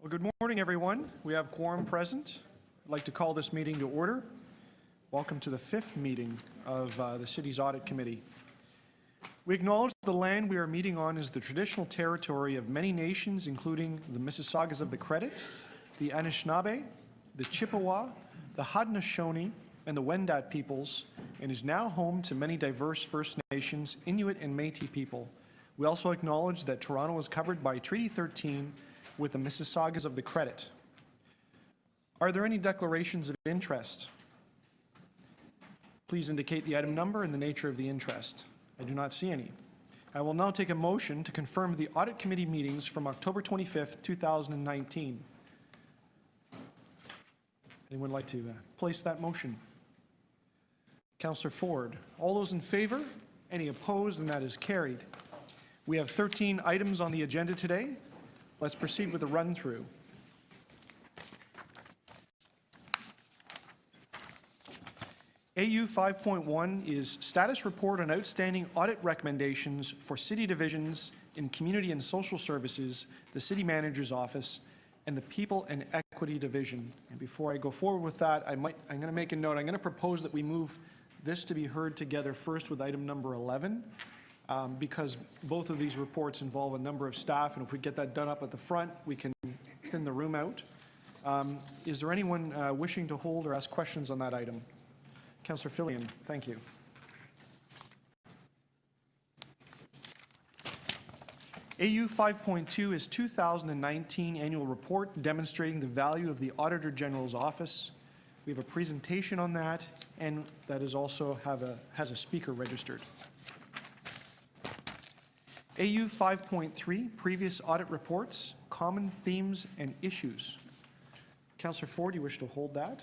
Well, good morning, everyone. We have quorum present. I'd like to call this meeting to order. Welcome to the fifth meeting of the City's Audit Committee. We acknowledge the land we are meeting on is the traditional territory of many nations, including the Mississaugas of the Credit, the Anishinaabe, the Chippewa, the Haudenosaunee, and the Wendat peoples, and is now home to many diverse First Nations, Inuit, and Métis people. We also acknowledge that Toronto is covered by Treaty 13 with the Mississaugas of the Credit. Are there any declarations of interest? Please indicate the item number and the nature of the interest. I do not see any. I will now take a motion to confirm the Audit Committee meetings from October 25th, 2019. Anyone like to place that motion? Councillor Ford. All those in favor? Any opposed? And that is carried. We have 13 items on the agenda today. Let's proceed with a run-through. AU 5.1 is Status Report on Outstanding Audit Recommendations for City Divisions in Community and Social Services, the City Manager's Office, and the People and Equity Division. And before I go forward with that, I'm going to make a note. I'm going to propose that we move this to be heard together first with item number 11. Because both of these reports involve a number of staff, and if we get that done up at the front, we can thin the room out. Is there anyone wishing to hold or ask questions on that item? Councillor Fillion, thank you. AU 5.2 is 2019 Annual Report demonstrating the value of the Auditor General's Office. We have a presentation on that, and that is also has a speaker registered. AU 5.3, Previous Audit Reports, Common Themes and Issues. Councillor Ford, you wish to hold that?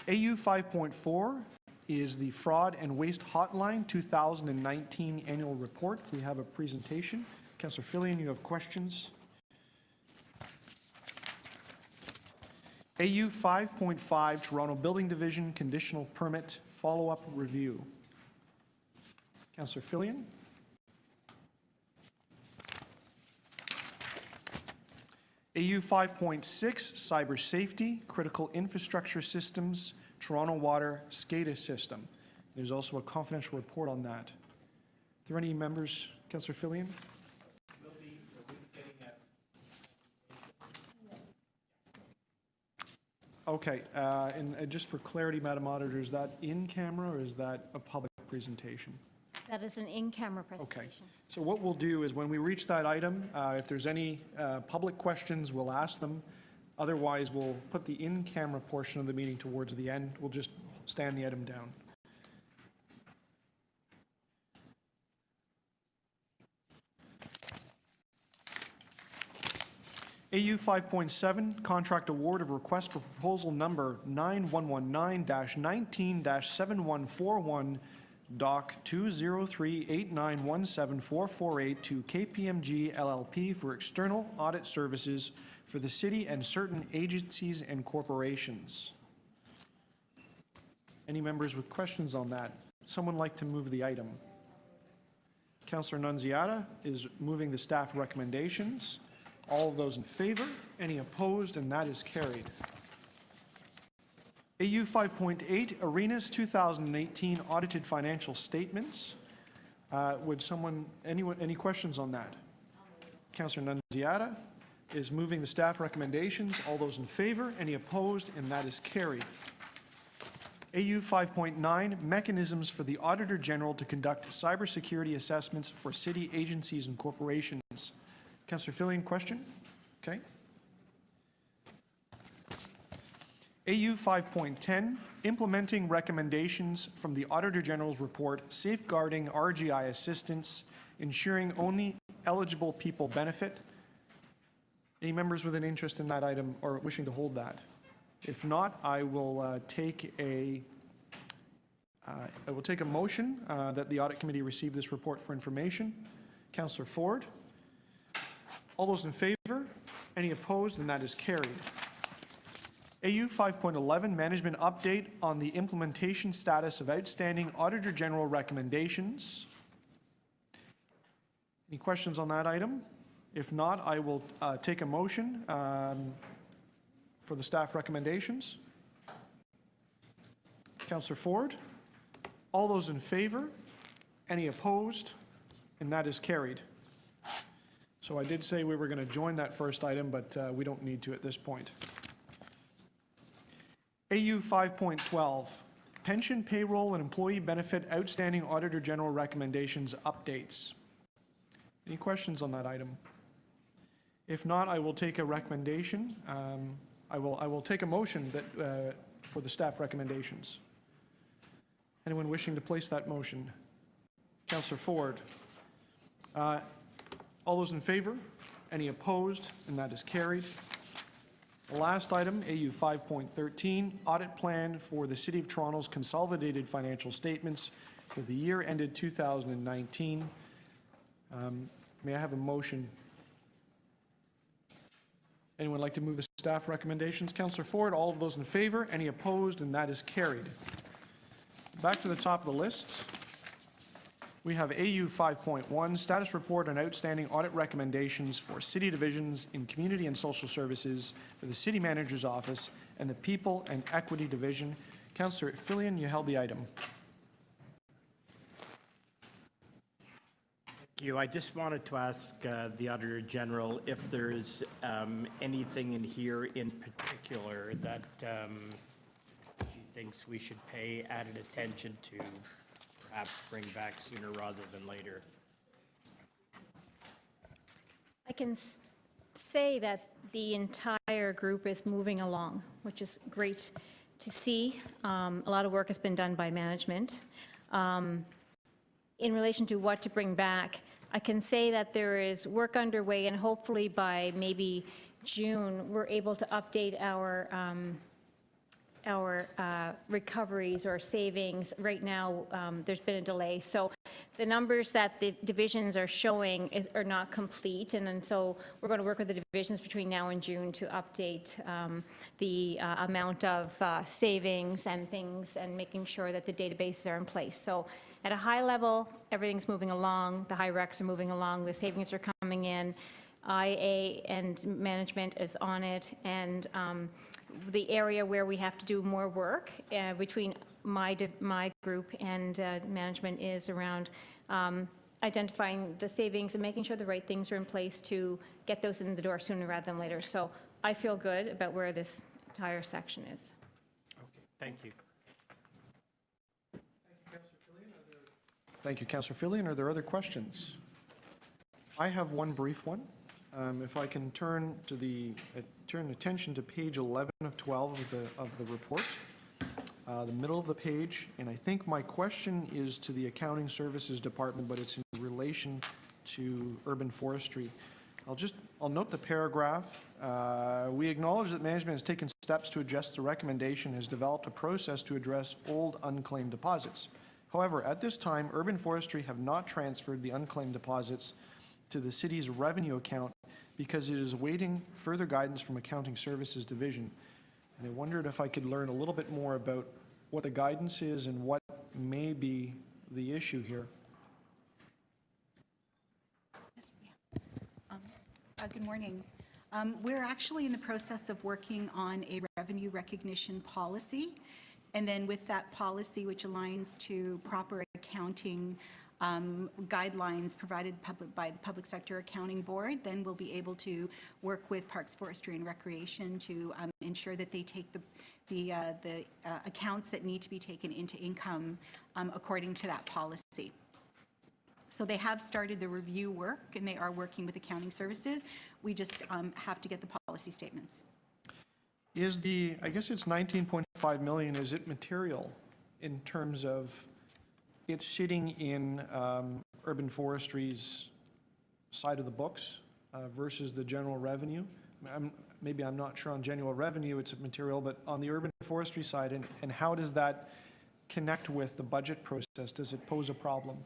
AU 5.4 is the Fraud and Waste Hotline 2019 Annual Report. We have a presentation. Councillor Fillion, you have questions? AU 5.5, Toronto Building Division Conditional Permit Follow-Up Review. Councillor Fillion. AU 5.6, Cyber Safety, Critical Infrastructure Systems, Toronto Water SCADA System. There's also a confidential report on that. Are there any members? Councillor Fillion. We'll be getting that. Okay, and just for clarity, Madam Auditor, is that in camera or is that a public presentation? That is an in-camera presentation. Okay. So what we'll do is when we reach that item, if there's any public questions, we'll ask them. Otherwise, we'll put the in-camera portion of the meeting towards the end. We'll just stand the item down. AU 5.7, Contract Award of Request for Proposal Number 9119-19-7141, Doc 20389174448 to KPMG LLP for external audit services for the city and certain agencies and corporations. Any members with questions on that? Someone like to move the item? Councillor Nunziata is moving the staff recommendations. All of those in favor? Any opposed? And that is carried. AU 5.8, Arenas 2018 Audited Financial Statements. Would someone, any questions on that? Councillor Nunziata is moving the staff recommendations. All those in favor? Any opposed? And that is carried. AU 5.9, Mechanisms for the Auditor General to conduct cybersecurity assessments for city agencies and corporations. Councillor Fillion, question? Okay. AU 5.10, Implementing Recommendations from the Auditor General's Report, Safeguarding RGI Assistance, Ensuring Only Eligible People Benefit. Any members with an interest in that item or wishing to hold that? If not, I will take a motion that the Audit Committee receive this report for information. Councillor Ford. All those in favor? Any opposed? And that is carried. AU 5.11, Management Update on the Implementation Status of Outstanding Auditor General Recommendations. Any questions on that item? If not, I will take a motion for the staff recommendations. Councillor Ford, all those in favor? Any opposed? And that is carried. So I did say we were going to join that first item, but we don't need to at this point. AU 5.12, Pension, Payroll, and Employee Benefit Outstanding Auditor General Recommendations Updates. Any questions on that item? If not, I will take a recommendation. I will take a motion that for the staff recommendations. Anyone wishing to place that motion? Councillor Ford. All those in favor? Any opposed? And that is carried. The last item, AU 5.13, Audit Plan for the City of Toronto's Consolidated Financial Statements for the year ended 2019. May I have a motion? Anyone like to move the staff recommendations? Councillor Ford, all of those in favor? Any opposed? And that is carried. Back to the top of the list. We have AU 5.1, Status Report on Outstanding Audit Recommendations for City Divisions in Community and Social Services for the City Manager's Office and the People and Equity Division. Councillor Fillion, you held the item. Thank you. I just wanted to ask the Auditor General if there's anything in here in particular that she thinks we should pay added attention to, perhaps bring back sooner rather than later. I can say that the entire group is moving along, which is great to see. A lot of work has been done by management. In relation to what to bring back, I can say that there is work underway, and hopefully by maybe June, we're able to update our recoveries or savings. Right now, there's been a delay. So the numbers that the divisions are showing are not complete, and so we're going to work with the divisions between now and June to update the amount of savings and things, and making sure that the databases are in place. So at a high level, everything's moving along. The high recs are moving along. The savings are coming in. IA and management is on it, and the area where we have to do more work between my group and management is around identifying the savings and making sure the right things are in place to get those in the door sooner rather than later. So I feel good about where this entire section is. Okay, thank you. Thank you, Councillor Fillion. Are there other questions? I have one brief one. If I can turn attention to page 11 of 12 of the report, the middle of the page, and I think my question is to the Accounting Services Department, but it's in relation to urban forestry. I'll note the paragraph. We acknowledge that management has taken steps to adjust the recommendation, has developed a process to address old unclaimed deposits. However, at this time, urban forestry have not transferred the unclaimed deposits to the city's revenue account because it is awaiting further guidance from Accounting Services Division. And I wondered if I could learn a little bit more about what the guidance is and what may be the issue here. Yes, yeah. Good morning. We're actually in the process of working on a revenue recognition policy. And then with that policy, which aligns to proper accounting guidelines provided by the Public Sector Accounting Board, then we'll be able to work with Parks, Forestry and Recreation to ensure that they take the accounts that need to be taken into income according to that policy. So they have started the review work, and they are working with accounting services. We just have to get the policy statements. Is I guess it's 19.5 million, is it material in terms of it's sitting in urban forestry's side of the books versus the general revenue? Maybe I'm not sure on general revenue it's material, but on the urban forestry side, and how does that connect with the budget process? Does it pose a problem?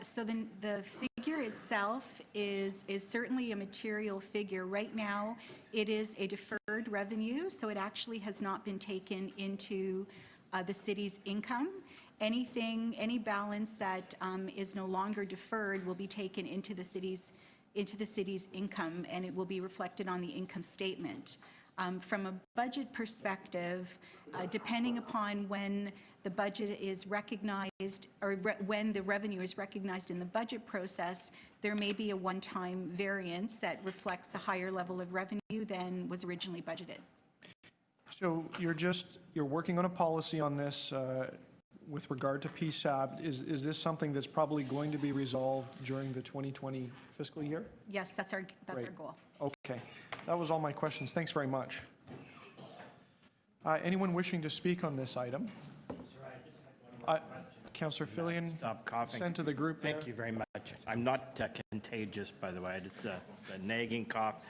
So then the figure itself is certainly a material figure. Right now, it is a deferred revenue, so it actually has not been taken into the city's income. Any balance that is no longer deferred will be taken into the city's into the city's income, and it will be reflected on the income statement. From a budget perspective, depending upon when the budget is recognized or when the revenue is recognized in the budget process, there may be a one-time variance that reflects a higher level of revenue than was originally budgeted. So you're working on a policy on this with regard to PSAB. Is this something that's probably going to be resolved during the 2020 fiscal year? Yes, that's our Great. goal. Okay, that was all my questions. Thanks very much. Anyone wishing to speak on this item? Councillor Fillion, Stop coughing. send to the group there. Thank you very much. I'm not contagious, by the way. It's a nagging cough.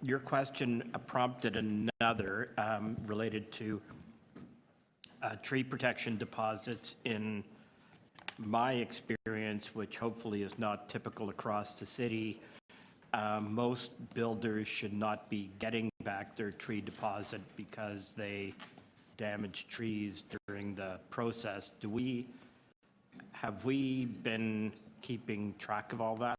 Your question prompted another related to tree protection deposits. In my experience, which hopefully is not typical across the city, most builders should not be getting back their tree deposit because they damaged trees during the process. Have we been keeping track of all that?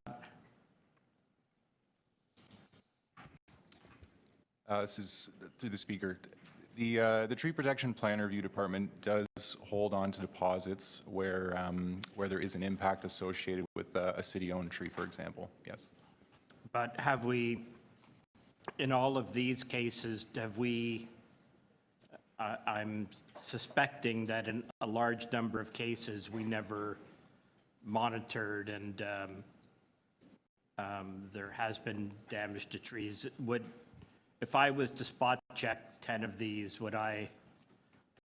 This is through the speaker. The Tree Protection Plan Review Department does hold on to deposits where there is an impact associated with a city-owned tree, for example. Yes. But have we, in all of these cases, I'm suspecting that in a large number of cases, we never monitored and there has been damage to trees. If I was to spot check 10 of these, would I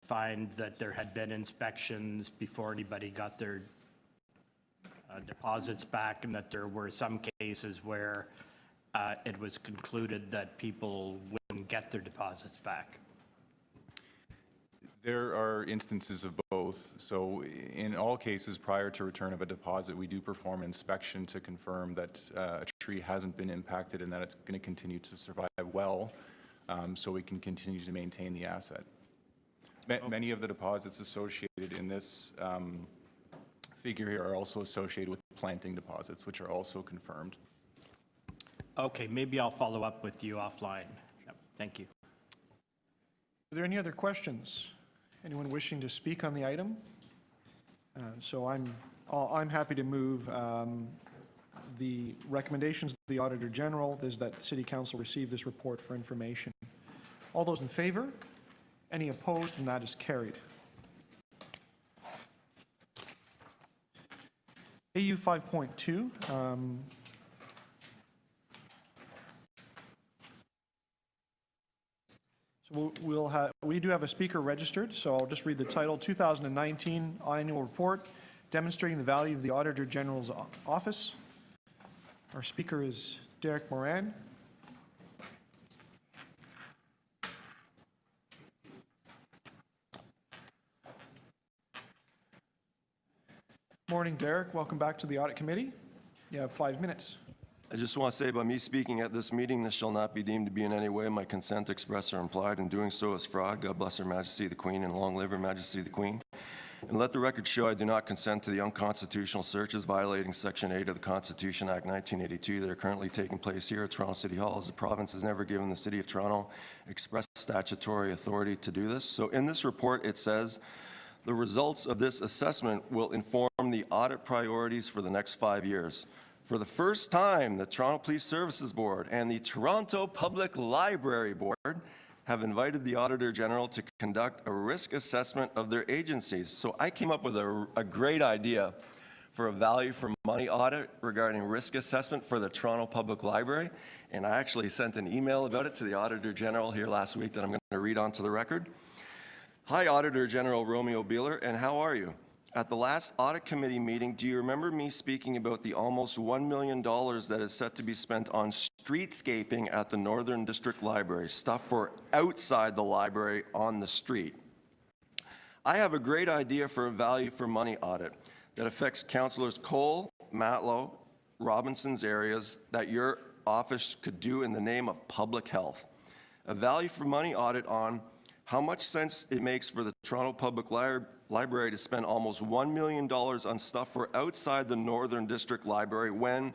find that there had been inspections before anybody got their deposits back, and that there were some cases where it was concluded that people wouldn't get their deposits back? There are instances of both. So in all cases prior to return of a deposit, we do perform inspection to confirm that a tree hasn't been impacted and that it's going to continue to survive well, so we can continue to maintain the asset. Many of the deposits associated in this figure here are also associated with planting deposits, which are also confirmed. Okay, maybe I'll follow up with you offline. Yep, thank you. Are there any other questions? Anyone wishing to speak on the item? So I'm happy to move the recommendations of the Auditor General is that City Council receive this report for information. All those in favor? Any opposed? And that is carried. AU 5.2. We do have a speaker registered, so I'll just read the title. 2019 Annual Report Demonstrating the Value of the Auditor General's Office. Our speaker is Derek Moran. Morning, Derek. Welcome back to the Audit Committee. You have 5 minutes. I just want to say, by me speaking at this meeting, this shall not be deemed to be in any way my consent expressed or implied, and doing so is fraud. God bless Her Majesty the Queen, and long live Her Majesty the Queen. And let the record show I do not consent to the unconstitutional searches violating Section 8 of the Constitution Act 1982 that are currently taking place here at Toronto City Hall, as the province has never given the City of Toronto express statutory authority to do this. So in this report, it says, the results of this assessment will inform the audit priorities for the next 5 years. For the first time, the Toronto Police Services Board and the Toronto Public Library Board have invited the Auditor General to conduct a risk assessment of their agencies. So I came up with a great idea for a value for money audit regarding risk assessment for the Toronto Public Library, and I actually sent an email about it to the Auditor General here last week that I'm going to read onto the record. Hi, Auditor General Romeo Beeler, and how are you? At the last Audit Committee meeting, do you remember me speaking about the almost $1 million that is set to be spent on streetscaping at the Northern District Library, stuff for outside the library on the street? I have a great idea for a value for money audit that affects Councillors Cole, Matlow, Robinson's areas that your office could do in the name of public health. A value for money audit on how much sense it makes for the Toronto Public Library to spend almost $1 million on stuff for outside the Northern District Library when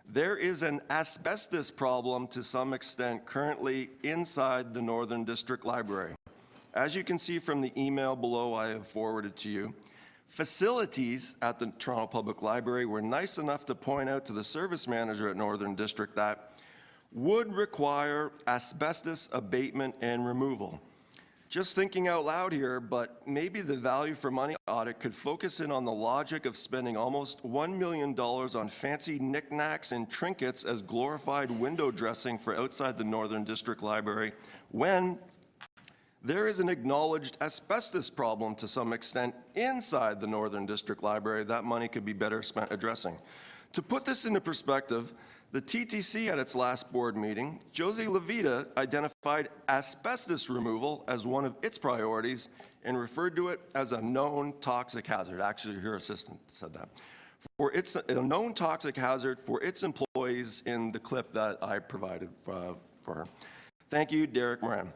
There is an asbestos problem to some extent currently inside the Northern District Library. As you can see from the email below I have forwarded to you, facilities at the Toronto Public Library were nice enough to point out to the service manager at Northern District that would require asbestos abatement and removal. Just thinking out loud here, but maybe the value for money audit could focus in on the logic of spending almost $1 million on fancy knickknacks and trinkets as glorified window dressing for outside the Northern District Library when there is an acknowledged asbestos problem to some extent inside the Northern District Library that money could be better spent addressing. To put this into perspective, the TTC at its last board meeting, Josie Levita identified asbestos removal as one of its priorities and referred to it as a known toxic hazard. Actually, her assistant said that. It's a known toxic hazard for its employees in the clip that I provided for her. Thank you, Derek Moran.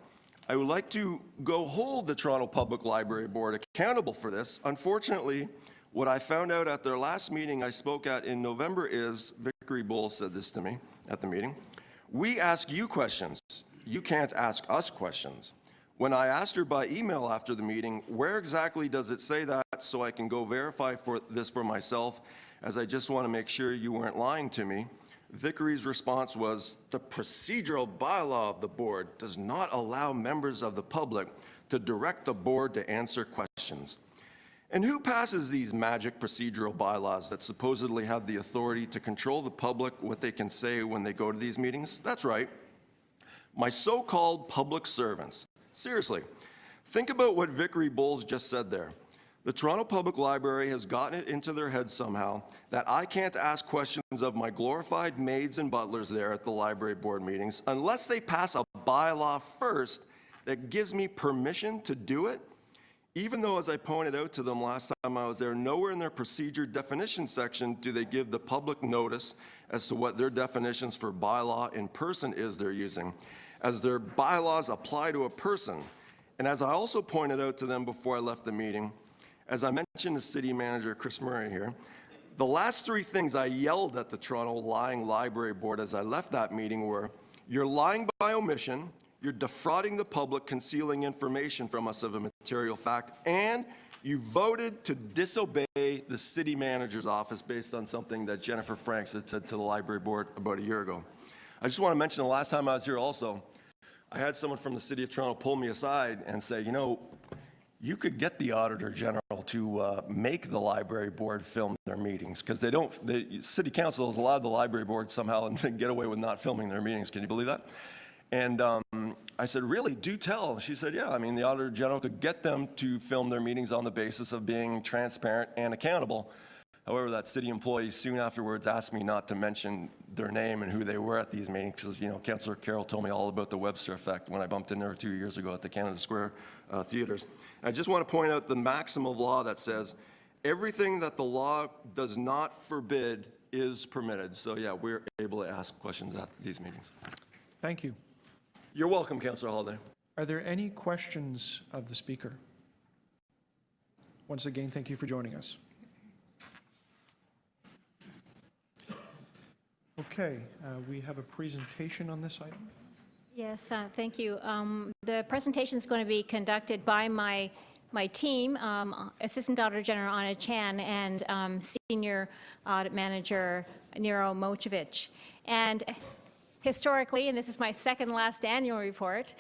I would like to go hold the Toronto Public Library Board accountable for this. Unfortunately, what I found out at their last meeting I spoke at in November is, Vickery Bowles said this to me at the meeting, we ask you questions. You can't ask us questions. When I asked her by email after the meeting, where exactly does it say that so I can go verify this for myself, as I just want to make sure you weren't lying to me, Vickery's response was, the procedural bylaw of the board does not allow members of the public to direct the board to answer questions. And who passes these magic procedural bylaws that supposedly have the authority to control the public, what they can say when they go to these meetings? That's right, my so-called public servants. Seriously, think about what Vickery Bowles just said there. The Toronto Public Library has gotten it into their head somehow that I can't ask questions of my glorified maids and butlers there at the library board meetings unless they pass a bylaw first that gives me permission to do it. Even though, as I pointed out to them last time I was there, nowhere in their procedure definition section do they give the public notice as to what their definitions for bylaw in person is they're using, as their bylaws apply to a person. And as I also pointed out to them before I left the meeting, as I mentioned to City Manager Chris Murray here, the last three things I yelled at the Toronto Lying Library Board as I left that meeting were, you're lying by omission, you're defrauding the public, concealing information from us of a material fact, and you voted to disobey the city manager's office based on something that Jennifer Franks had said to the library board about a year ago. I just want to mention the last time I was here also, I had someone from the City of Toronto pull me aside and say, you know, you could get the Auditor General to make the library board film their meetings, because they don't, the City Council has allowed the library board somehow and get away with not filming their meetings. Can you believe that? And I said, really, do tell. She said, yeah, I mean, the Auditor General could get them to film their meetings on the basis of being transparent and accountable. However, that city employee soon afterwards asked me not to mention their name and who they were at these meetings because, you know, Councillor Carroll told me all about the Webster effect when I bumped in there 2 years ago at the Canada Square theaters. I just want to point out the maxim of law that says everything that the law does not forbid is permitted. So, yeah, we're able to ask questions at these meetings. Thank you. You're welcome, Councillor Holiday. Are there any questions of the speaker? Once again, thank you for joining us. Okay, we have a presentation on this item. Yes, thank you. The presentation is going to be conducted by my team, Assistant Auditor General Anna Chan and Senior Audit Manager Nero Mochevich. And historically, and this is my second last annual report,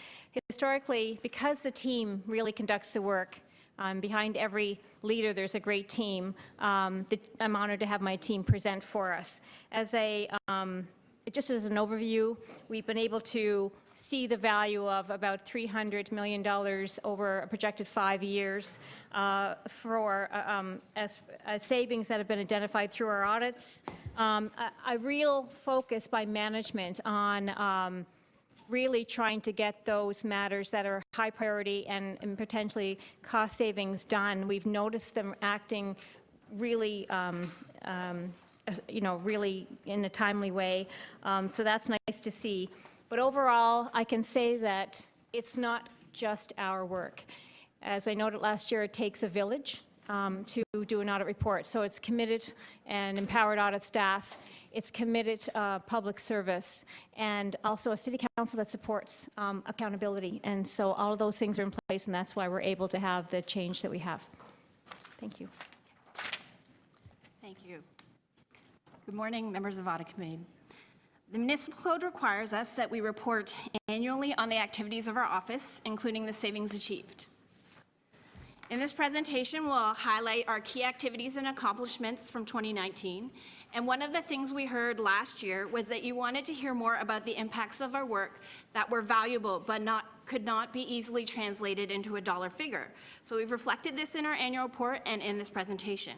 historically, because the team really conducts the work, behind every leader there's a great team, I'm honored to have my team present for us. As just as an overview, we've been able to see the value of about $300 million over a projected 5 years for as savings that have been identified through our audits. A real focus by management on really trying to get those matters that are high priority and potentially cost savings done. We've noticed them acting really really in a timely way. So that's nice to see. But overall, I can say that it's not just our work. As I noted last year, it takes a village to do an audit report. So it's committed and empowered audit staff. it's committed public service, and also a city council that supports accountability. And so all of those things are in place, and that's why we're able to have the change that we have. Thank you. Thank you. Good morning, members of Audit Committee. The municipal code requires us that we report annually on the activities of our office, including the savings achieved. In this presentation, we'll highlight our key activities and accomplishments from 2019. And one of the things we heard last year was that you wanted to hear more about the impacts of our work that were valuable but could not be easily translated into a dollar figure. So we've reflected this in our annual report and in this presentation.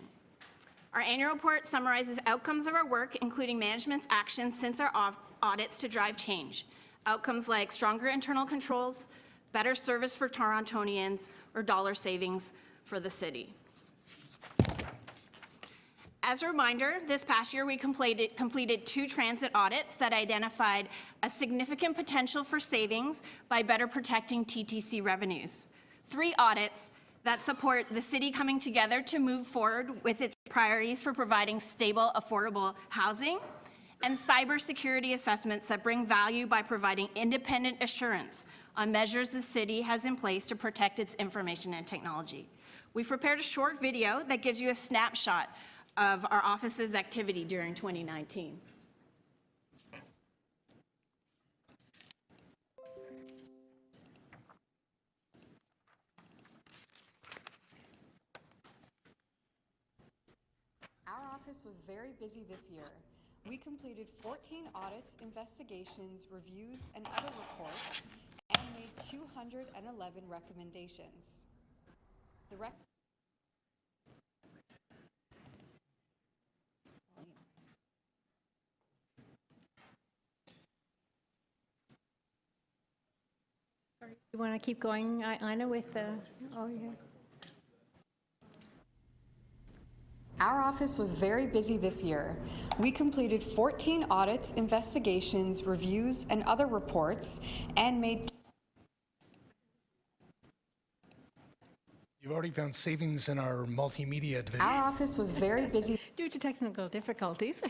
Our annual report summarizes outcomes of our work, including management's actions since our audits to drive change. Outcomes like stronger internal controls, better service for Torontonians, or dollar savings for the city. As a reminder, this past year we completed 2 transit audits that identified a significant potential for savings by better protecting TTC revenues. 3 audits that support the city coming together to move forward with its priorities for providing stable, affordable housing, and cybersecurity assessments that bring value by providing independent assurance on measures the city has in place to protect its information and technology. We've prepared a short video that gives you a snapshot of our office's activity during 2019. Our office was very busy this year. We completed 14 audits, investigations, reviews, and other reports, and made 211 recommendations. You want to keep going, Ina, with the, oh yeah. Our office was very busy this year. We completed 14 audits, investigations, reviews, and other reports, and made. You've already found savings in our multimedia division. Our office was very busy. Due to technical difficulties.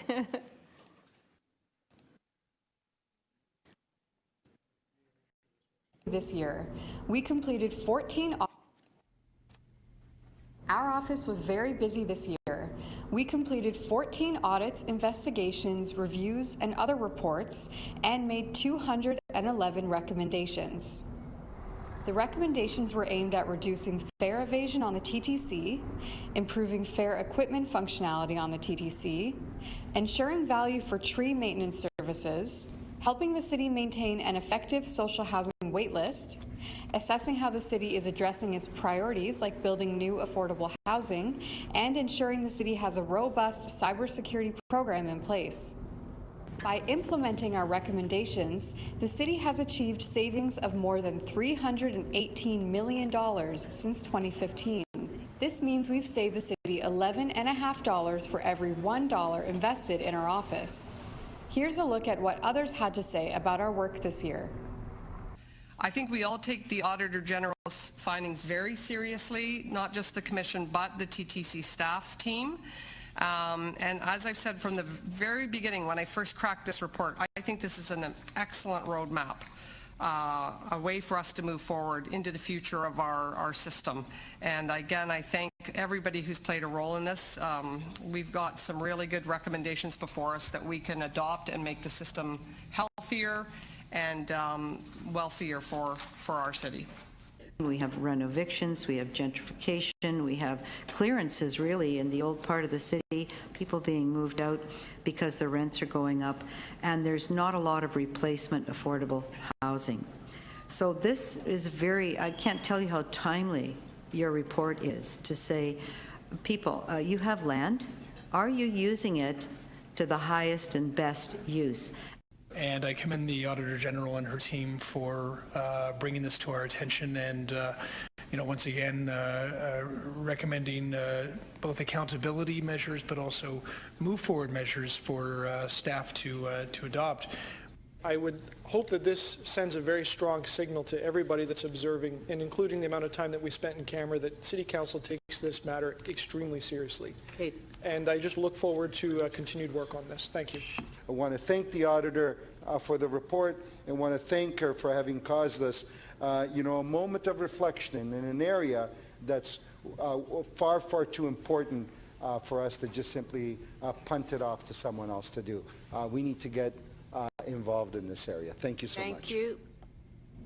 This year, we completed 14. Our office was very busy this year. We completed 14 audits, investigations, reviews, and other reports, and made 211 recommendations. The recommendations were aimed at reducing fare evasion on the TTC, improving fare equipment functionality on the TTC, ensuring value for tree maintenance services, helping the city maintain an effective social housing waitlist, assessing how the city is addressing its priorities like building new affordable housing, and ensuring the city has a robust cybersecurity program in place. By implementing our recommendations, the city has achieved savings of more than $318 million since 2015. This means we've saved the city $11.50 for every $1 invested in our office. Here's a look at what others had to say about our work this year. I think we all take the Auditor General's findings very seriously, not just the Commission, but the TTC staff team. And as I've said from the very beginning, when I first cracked this report, I think this is an excellent roadmap, a way for us to move forward into the future of our system. And again, I thank everybody who's played a role in this. We've got some really good recommendations before us that we can adopt and make the system healthier and wealthier for our city. We have run evictions, we have gentrification, we have clearances really in the old part of the city, people being moved out because the rents are going up, and there's not a lot of replacement affordable housing. So this is I can't tell you how timely your report is to say, people, you have land, are you using it to the highest and best use? And I commend the Auditor General and her team for bringing this to our attention and, once again, recommending both accountability measures but also move forward measures for staff to adopt. I would hope that this sends a very strong signal to everybody that's observing, and including the amount of time that we spent in camera, that City Council takes this matter extremely seriously. Okay. And I just look forward to continued work on this. Thank you. I want to thank the auditor for the report, and want to thank her for having caused us, a moment of reflection in an area that's far, far too important for us to just simply punt it off to someone else to do. We need to get involved in this area. Thank you so much. Thank you.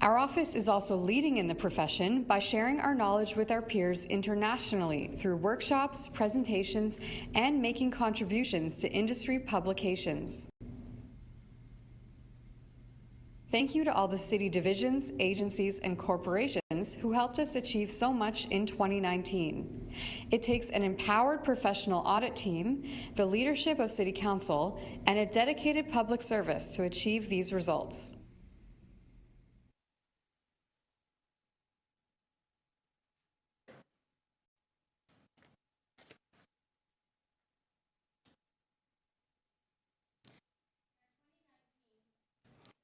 Our office is also leading in the profession by sharing our knowledge with our peers internationally through workshops, presentations, and making contributions to industry publications. Thank you to all the city divisions, agencies, and corporations who helped us achieve so much in 2019. It takes an empowered professional audit team, the leadership of City Council, and a dedicated public service to achieve these results.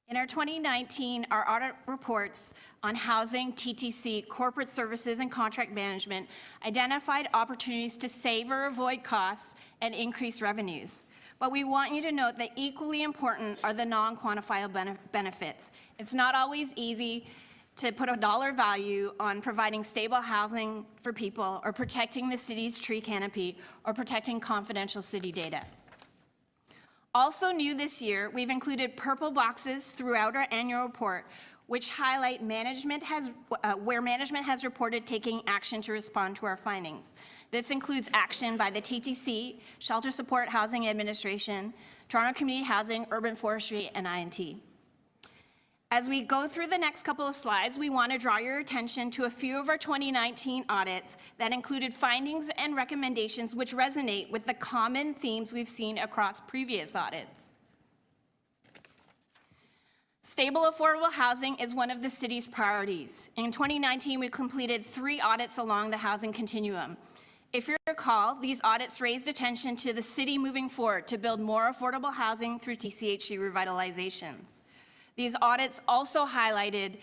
In our 2019, our audit reports on housing, TTC, corporate services, and contract management identified opportunities to save or avoid costs and increase revenues. But we want you to note that equally important are the non-quantifiable benefits. It's not always easy to put a dollar value on providing stable housing for people, or protecting the city's tree canopy, or protecting confidential city data. Also new this year, we've included purple boxes throughout our annual report, which highlight where management has reported taking action to respond to our findings. This includes action by the TTC, Shelter Support Housing Administration, Toronto Community Housing, Urban Forestry, and INT. As we go through the next couple of slides, we want to draw your attention to a few of our 2019 audits that included findings and recommendations which resonate with the common themes we've seen across previous audits. Stable, affordable housing is one of the city's priorities. In 2019, we completed 3 audits along the housing continuum. If you recall, these audits raised attention to the city moving forward to build more affordable housing through TCHC revitalizations. These audits also highlighted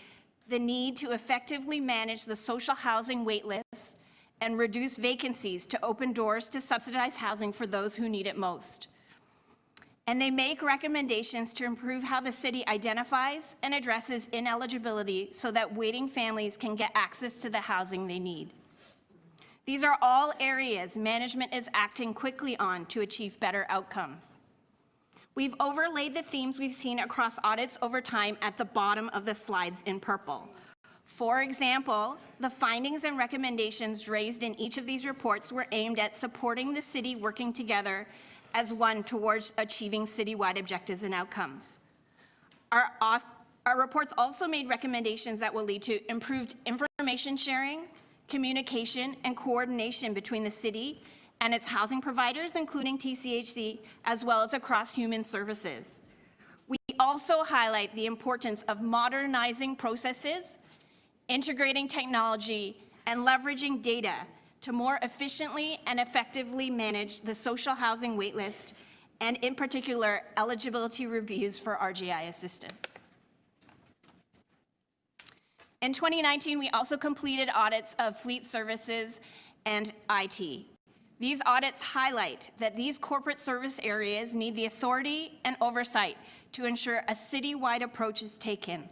the need to effectively manage the social housing waitlist and reduce vacancies to open doors to subsidized housing for those who need it most. And they make recommendations to improve how the city identifies and addresses ineligibility so that waiting families can get access to the housing they need. These are all areas management is acting quickly on to achieve better outcomes. We've overlaid the themes we've seen across audits over time at the bottom of the slides in purple. For example, the findings and recommendations raised in each of these reports were aimed at supporting the city working together as one towards achieving citywide objectives and outcomes. Our reports also made recommendations that will lead to improved information sharing, communication, and coordination between the city and its housing providers, including TCHC, as well as across human services. We also highlight the importance of modernizing processes, integrating technology, and leveraging data to more efficiently and effectively manage the social housing waitlist, and in particular, eligibility reviews for RGI assistance. In 2019, we also completed audits of fleet services and IT. These audits highlight that these corporate service areas need the authority and oversight to ensure a citywide approach is taken.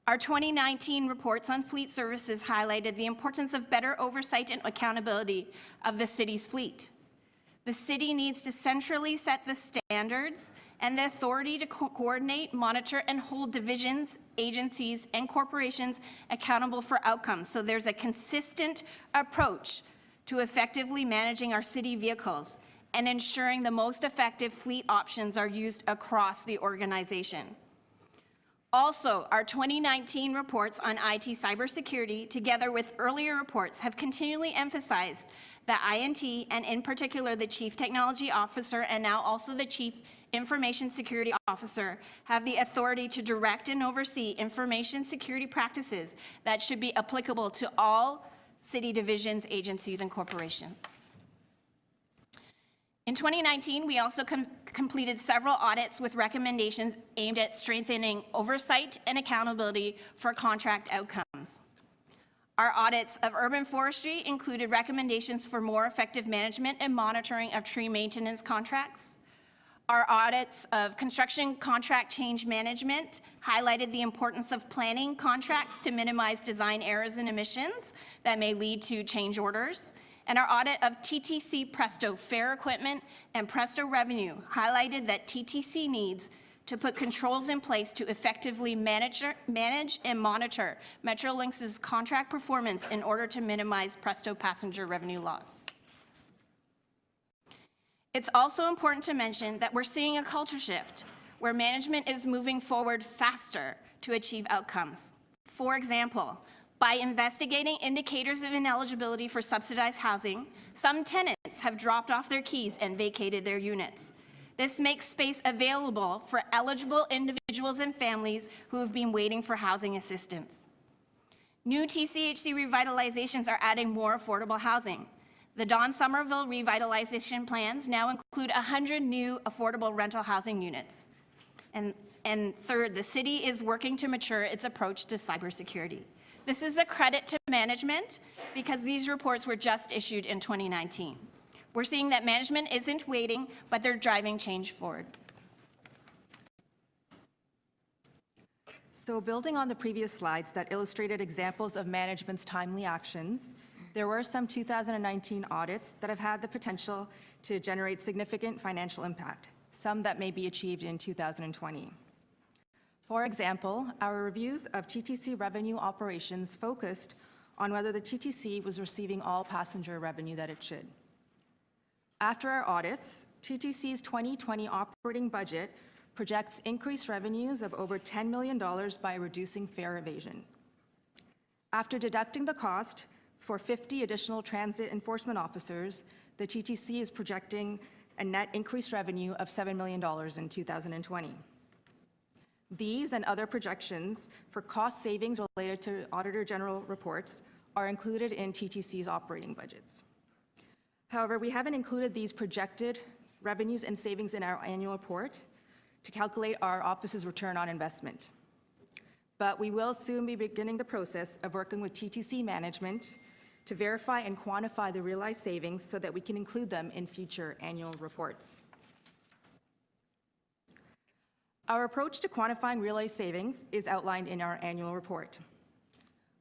Our 2019 reports on fleet services highlighted the importance of better oversight and accountability of the city's fleet. The city needs to centrally set the standards and the authority to coordinate, monitor, and hold divisions, agencies, and corporations accountable for outcomes. So there's a consistent approach to effectively managing our city vehicles and ensuring the most effective fleet options are used across the organization. Also, our 2019 reports on IT cybersecurity, together with earlier reports, have continually emphasized that INT, and in particular the Chief Technology Officer and now also the Chief Information Security Officer, have the authority to direct and oversee information security practices that should be applicable to all city divisions, agencies, and corporations. In 2019, we also completed several audits with recommendations aimed at strengthening oversight and accountability for contract outcomes. Our audits of urban forestry included recommendations for more effective management and monitoring of tree maintenance contracts. Our audits of construction contract change management highlighted the importance of planning contracts to minimize design errors and emissions that may lead to change orders. And our audit of TTC Presto Fair Equipment and Presto Revenue highlighted that TTC needs to put controls in place to effectively manage and monitor Metrolinx's contract performance in order to minimize Presto passenger revenue loss. It's also important to mention that we're seeing a culture shift where management is moving forward faster to achieve outcomes. For example, by investigating indicators of ineligibility for subsidized housing, some tenants have dropped off their keys and vacated their units. This makes space available for eligible individuals and families who have been waiting for housing assistance. New TCHC revitalizations are adding more affordable housing. The Don Somerville revitalization plans now include 100 new affordable rental housing units. And third, the city is working to mature its approach to cybersecurity. This is a credit to management because these reports were just issued in 2019. We're seeing that management isn't waiting, but they're driving change forward. So building on the previous slides that illustrated examples of management's timely actions, there were some 2019 audits that have had the potential to generate significant financial impact, some that may be achieved in 2020. For example, our reviews of TTC revenue operations focused on whether the TTC was receiving all passenger revenue that it should. After our audits, TTC's 2020 operating budget projects increased revenues of over $10 million by reducing fare evasion. After deducting the cost for 50 additional transit enforcement officers, the TTC is projecting a net increased revenue of $7 million in 2020. These and other projections for cost savings related to Auditor General reports are included in TTC's operating budgets. However, we haven't included these projected revenues and savings in our annual report to calculate our office's return on investment. But we will soon be beginning the process of working with TTC management to verify and quantify the realized savings so that we can include them in future annual reports. Our approach to quantifying realized savings is outlined in our annual report.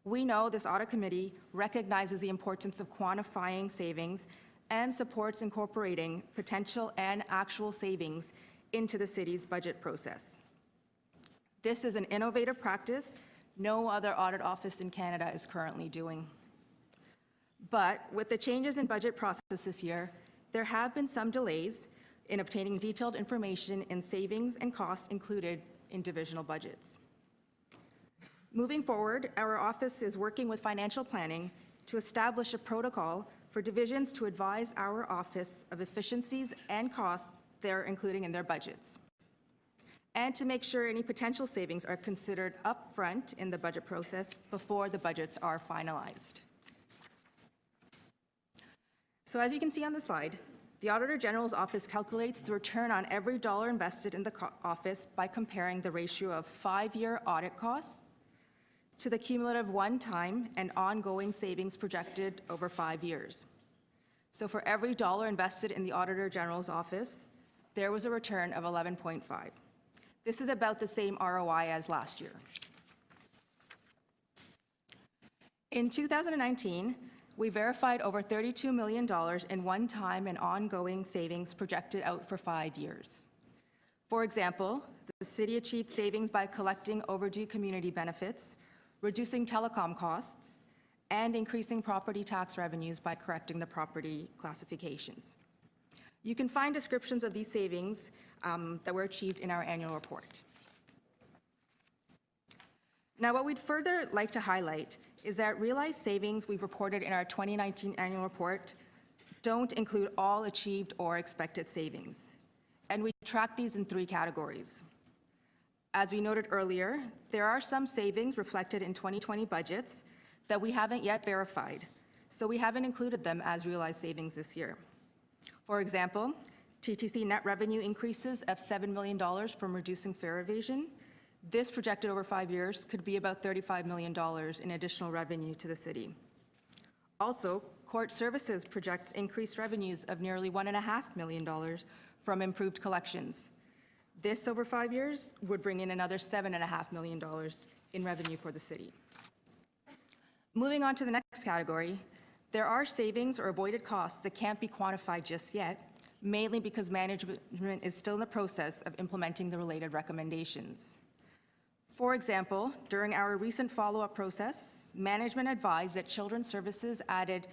We know this audit committee recognizes the importance of quantifying savings and supports incorporating potential and actual savings into the city's budget process. This is an innovative practice no other audit office in Canada is currently doing. But with the changes in budget process this year, there have been some delays in obtaining detailed information in savings and costs included in divisional budgets. Moving forward, our office is working with financial planning to establish a protocol for divisions to advise our office of efficiencies and costs they're including in their budgets, and to make sure any potential savings are considered upfront in the budget process before the budgets are finalized. So as you can see on the slide, the Auditor General's office calculates the return on every dollar invested in the office by comparing the ratio of 5-year audit costs to the cumulative one-time and ongoing savings projected over 5 years. So for every dollar invested in the Auditor General's office, there was a return of 11.5. This is about the same ROI as last year. In 2019, we verified over $32 million in one-time and ongoing savings projected out for 5 years. For example, the city achieved savings by collecting overdue community benefits, reducing telecom costs, and increasing property tax revenues by correcting the property classifications. You can find descriptions of these savings that were achieved in our annual report. Now, what we'd further like to highlight is that realized savings we've reported in our 2019 annual report don't include all achieved or expected savings. And we track these in 3 categories. As we noted earlier, there are some savings reflected in 2020 budgets that we haven't yet verified, so we haven't included them as realized savings this year. For example, TTC net revenue increases of $7 million from reducing fare evasion. This projected over 5 years could be about $35 million in additional revenue to the city. Also, court services projects increased revenues of nearly $1.5 million from improved collections. This over 5 years would bring in another $7.5 million in revenue for the city. Moving on to the next category, there are savings or avoided costs that can't be quantified just yet, mainly because management is still in the process of implementing the related recommendations. For example, during our recent follow-up process, management advised that Children's Services added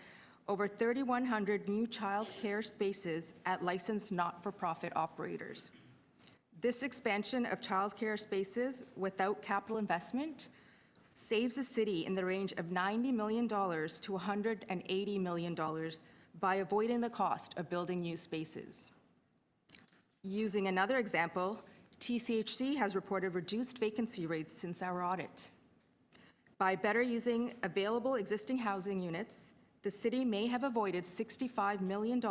over 3,100 new child care spaces at licensed not-for-profit operators. This expansion of child care spaces without capital investment saves the city in the range of $90 million to $180 million by avoiding the cost of building new spaces. Using another example, TCHC has reported reduced vacancy rates since our audit. By better using available existing housing units, the city may have avoided $65 million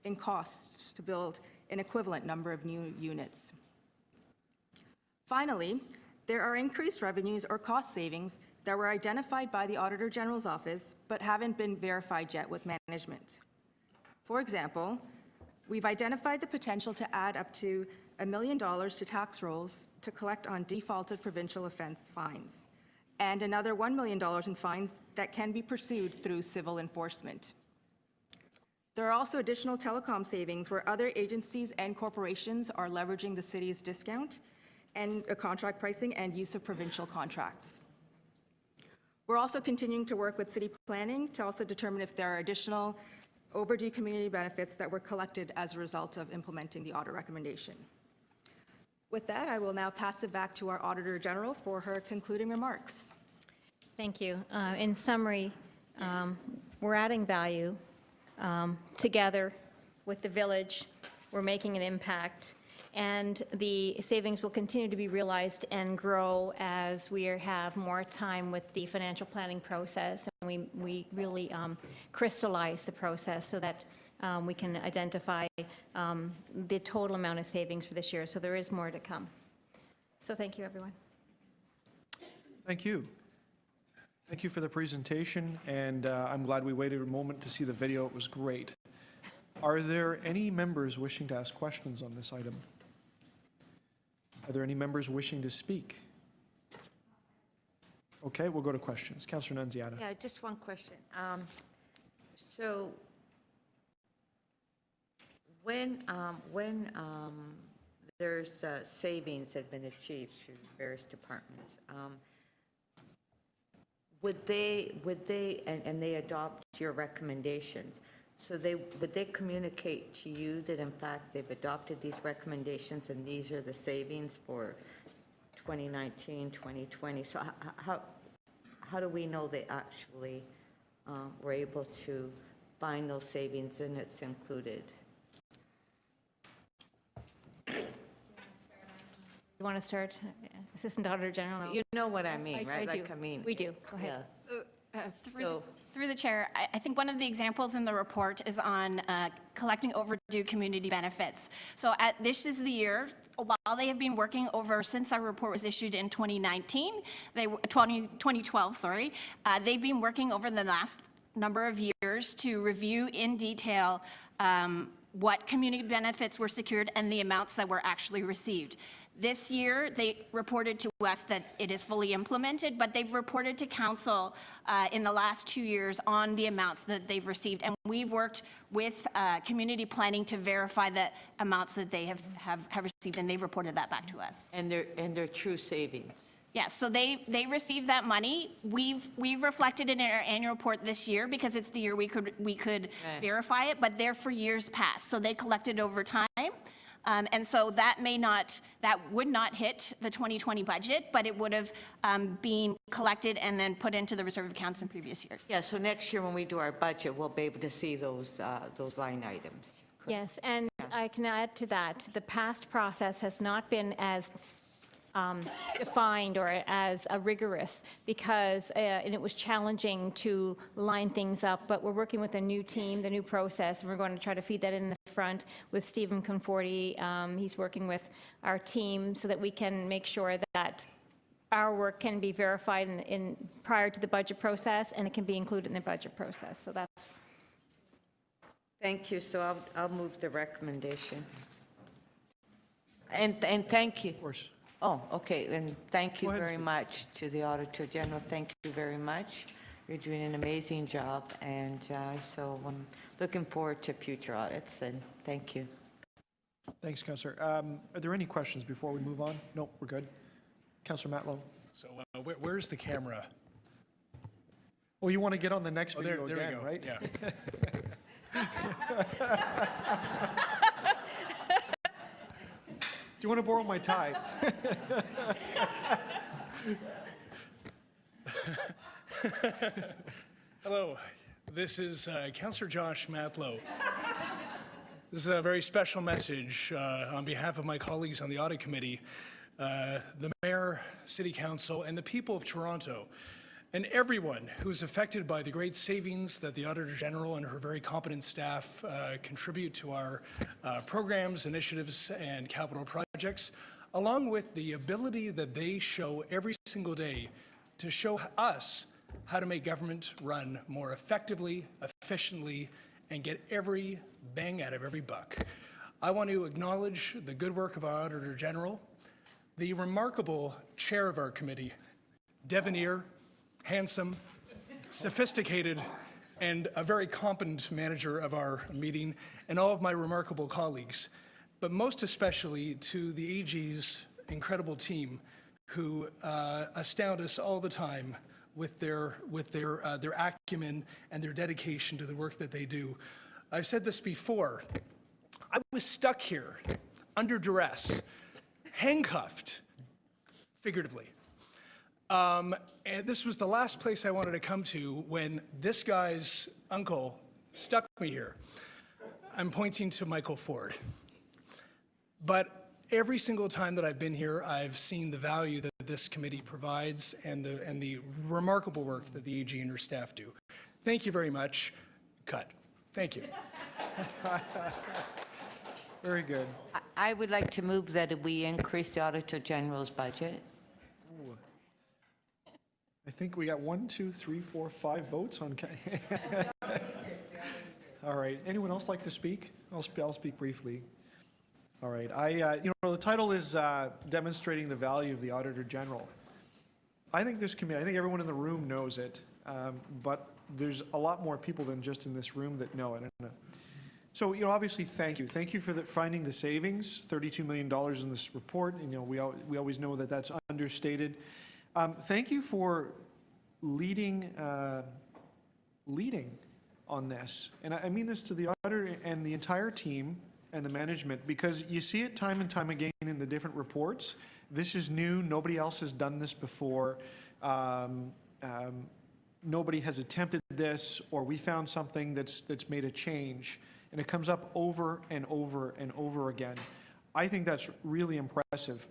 in costs to build an equivalent number of new units. Finally, there are increased revenues or cost savings that were identified by the Auditor General's office but haven't been verified yet with management. For example, we've identified the potential to add up to $1 million to tax rolls to collect on defaulted provincial offense fines, and another $1 million in fines that can be pursued through civil enforcement. There are also additional telecom savings where other agencies and corporations are leveraging the city's discount and contract pricing and use of provincial contracts. We're also continuing to work with city planning to also determine if there are additional overdue community benefits that were collected as a result of implementing the audit recommendation. With that, I will now pass it back to our Auditor General for her concluding remarks. Thank you. In summary, we're adding value together with the village. We're making an impact, and the savings will continue to be realized and grow as we have more time with the financial planning process, and we really crystallize the process so that we can identify the total amount of savings for this year. So there is more to come. So thank you, everyone. Thank you. Thank you for the presentation, and I'm glad we waited a moment to see the video. It was great. Are there any members wishing to ask questions on this item? Are there any members wishing to speak? Okay, we'll go to questions. Councillor Nunziata. Yeah, just one question. So when there's savings that have been achieved through various departments, would they and they adopt your recommendations, so would they communicate to you that in fact they've adopted these recommendations and these are the savings for 2019, 2020? So how do we know they actually were able to find those savings and it's included? You want to start, Assistant Auditor General? You know what I mean, right? I do. Like, I mean, we do. Go ahead. Yeah. So, through the chair, I think one of the examples in the report is on collecting overdue community benefits. So this is the year, while they have been working over, since our report was issued in 2012, they've been working over the last number of years to review in detail what community benefits were secured and the amounts that were actually received. This year, they reported to us that it is fully implemented, but they've reported to council in the last 2 years on the amounts that they've received. And we've worked with community planning to verify the amounts that they have received, and they've reported that back to us. And they're true savings. Yes, so they received that money. We've reflected it in our annual report this year because it's the year we could verify it, but they're for years past. So they collected over time. And so that would not hit the 2020 budget, but it would have been collected and then put into the reserve accounts in previous years. Yeah, so next year when we do our budget, we'll be able to see those line items. Yes, and I can add to that, the past process has not been as defined or as rigorous, because and it was challenging to line things up, but we're working with a new team, the new process, and we're going to try to feed that in the front with Stephen Conforti. He's working with our team so that we can make sure that our work can be verified in prior to the budget process, and it can be included in the budget process. So that's. Thank you. So I'll move the recommendation. And thank you. Of course. Oh, okay. And thank you Go ahead, very Steve. much to the Auditor General. Thank you very much. You're doing an amazing job, and so I'm looking forward to future audits. And thank you. Thanks, Councillor. Are there any questions before we move on? No, we're good. Councillor Matlow. So where's the camera? Oh, you want to get on the next Oh, video there again, we go. right? Yeah. Do you want to borrow my tie? Hello, this is Councillor Josh Matlow. This is a very special message on behalf of my colleagues on the Audit Committee, the Mayor, City Council, and the people of Toronto, and everyone who is affected by the great savings that the Auditor General and her very competent staff contribute to our programs, initiatives, and capital projects, along with the ability that they show every single day to show us how to make government run more effectively, efficiently, and get every bang out of every buck. I want to acknowledge the good work of our Auditor General, the remarkable chair of our committee, debonair, handsome, sophisticated, and a very competent manager of our meeting, and all of my remarkable colleagues, but most especially to the AG's incredible team who astound us all the time with their acumen and their dedication to the work that they do. I've said this before. I was stuck here under duress, handcuffed, figuratively. And this was the last place I wanted to come to when this guy's uncle stuck me here. I'm pointing to Michael Ford. But every single time that I've been here, I've seen the value that this committee provides and the remarkable work that the AG and her staff do. Thank you very much. Cut. Thank you. Very good. I would like to move that we increase the Auditor General's budget. I think we got 1, 2, 3, 4, 5 votes on. All right. Anyone else like to speak? I'll speak briefly. All right. The title is demonstrating the value of the Auditor General. I think this committee, I think everyone in the room knows it, but there's a lot more people than just in this room that know it. So, obviously, thank you. Thank you for finding the savings, $32 million in this report. And, we always know that that's understated. Thank you for leading on this. And I mean this to the auditor and the entire team and the management, because you see it time and time again in the different reports. This is new. Nobody else has done this before. Nobody has attempted this, or we found something that's made a change. And it comes up over and over and over again. I think that's really impressive.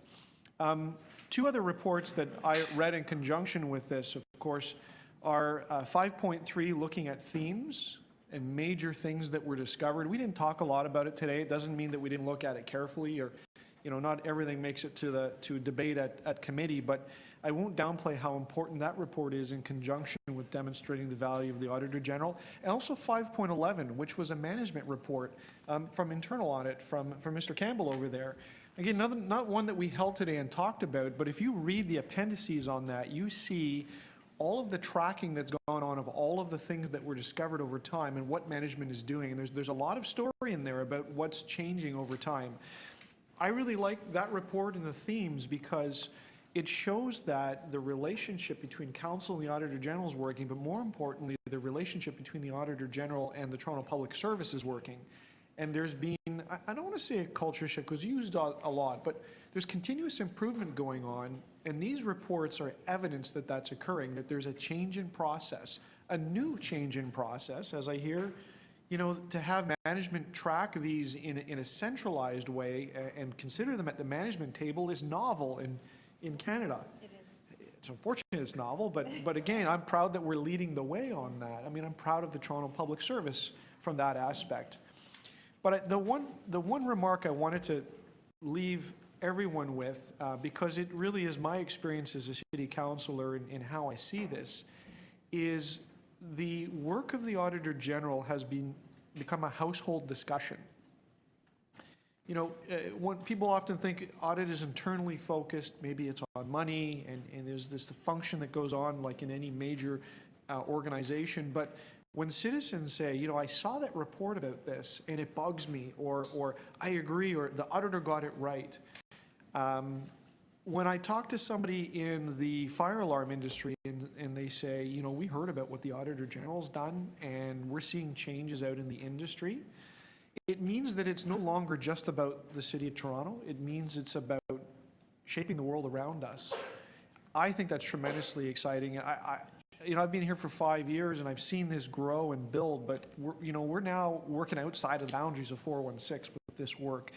Two other reports that I read in conjunction with this, of course, are 5.3, looking at themes and major things that were discovered. We didn't talk a lot about it today. It doesn't mean that we didn't look at it carefully, or not everything makes it to debate at committee, but I won't downplay how important that report is in conjunction with demonstrating the value of the Auditor General. And also 5.11, which was a management report from internal audit from Mr. Campbell over there. Again, not one that we held today and talked about, but if you read the appendices on that, you see all of the tracking that's gone on of all of the things that were discovered over time and what management is doing. And there's a lot of story in there about what's changing over time. I really like that report and the themes because it shows that the relationship between Council and the Auditor General is working, but more importantly, the relationship between the Auditor General and the Toronto Public Service is working. And there's been, I don't want to say a culture shift because used a lot, but there's continuous improvement going on, and these reports are evidence that that's occurring, that there's a change in process, a new change in process, as I hear, to have management track these in a centralized way and consider them at the management table is novel in Canada. It is. It's unfortunate it's novel, but again, I'm proud that we're leading the way on that. I mean, I'm proud of the Toronto Public Service from that aspect. But the one remark I wanted to leave everyone with, because it really is my experience as a city councillor in how I see this, is the work of the Auditor General has become a household discussion. You know, when people often think audit is internally focused, maybe it's on money, and there's this function that goes on like in any major organization, but when citizens say, you know, I saw that report about this and it bugs me, or I agree, or the auditor got it right. When I talk to somebody in the fire alarm industry and they say, you know, we heard about what the Auditor General's done and we're seeing changes out in the industry, it means that it's no longer just about the City of Toronto. It means it's about shaping the world around us. I think that's tremendously exciting. I've been here for 5 years and I've seen this grow and build, but we're now working outside of the boundaries of 416 with this work.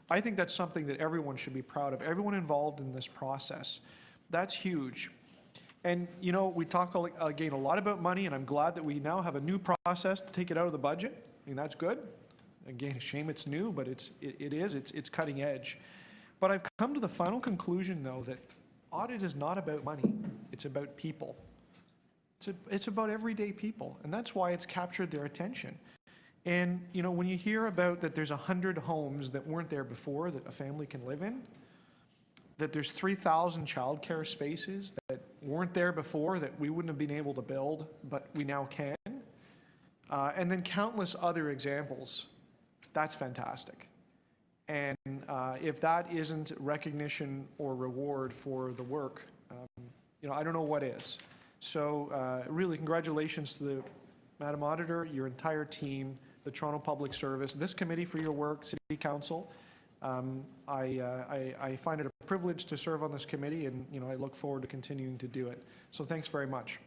I think that's something that everyone should be proud of, everyone involved in this process. That's huge. And, you know, we talk, again, a lot about money, and I'm glad that we now have a new process to take it out of the budget. I mean, that's good. Again, a shame it's new, but it's cutting edge. But I've come to the final conclusion, though, that audit is not about money. It's about people. It's about everyday people, and that's why it's captured their attention. And, you know, when you hear about that there's 100 homes that weren't there before that a family can live in, that there's 3,000 childcare spaces that weren't there before that we wouldn't have been able to build, but we now can, and then countless other examples, that's fantastic. And if that isn't recognition or reward for the work, you know, I don't know what is. So really, congratulations to the Madam Auditor, your entire team, the Toronto Public Service, this committee for your work, City Council. I find it a privilege to serve on this committee, and you know, I look forward to continuing to do it. So thanks very much.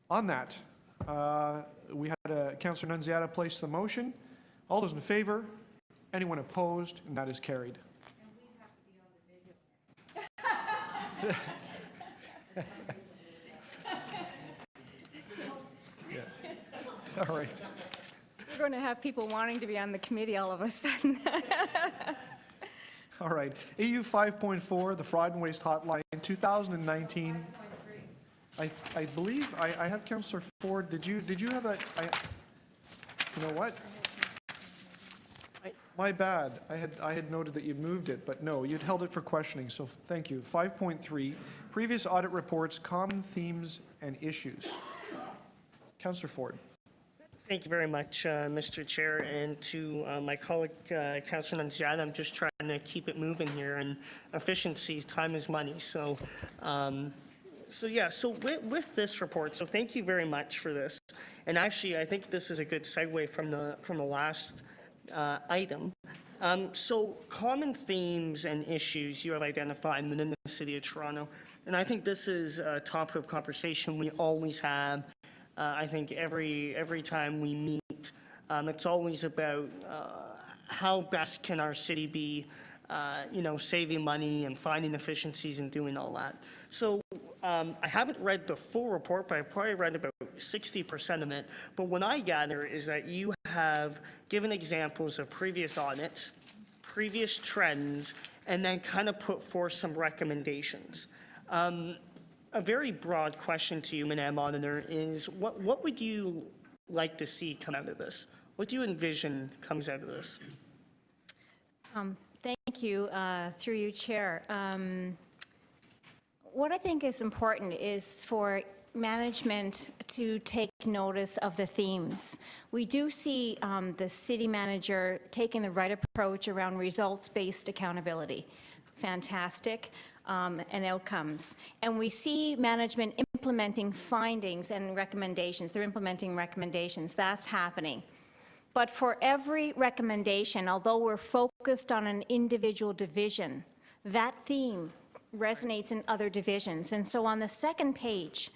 On that, we had Councillor Nunziata place the motion. All those in favor? Anyone opposed? And that is carried. And we have to be on the video. Yeah. All right. We're going to have people wanting to be on the committee all of a sudden. All right. AU 5.4, the Fraud and Waste Hotline, 2019. I believe I have Councillor Ford. Did you have that? You know what? My bad. I had noted that you'd moved it, but no, you'd held it for questioning. So thank you. 5.3, previous audit reports, common themes and issues. Councillor Ford. Thank you very much, Mr. Chair, and to my colleague, Councillor Nunziata. I'm just trying to keep it moving here, and efficiency, time is money. So, with this report, so thank you very much for this. And actually, I think this is a good segue from the last item. So, common themes and issues you have identified within the City of Toronto, and I think this is a topic of conversation we always have. I think every time we meet, it's always about how best can our city be, saving money and finding efficiencies and doing all that. So I haven't read the full report, but I probably read about 60% of it. But what I gather is that you have given examples of previous audits, previous trends, and then kind of put forth some recommendations. A very broad question to you, Madam Auditor, is what would you like to see come out of this? What do you envision comes out of this? Thank you, through you, Chair. What I think is important is for management to take notice of the themes. We do see the city manager taking the right approach around results-based accountability. Fantastic. And outcomes. And we see management implementing findings and recommendations. They're implementing recommendations. That's happening. But for every recommendation, although we're focused on an individual division, that theme resonates in other divisions. And so on the second page,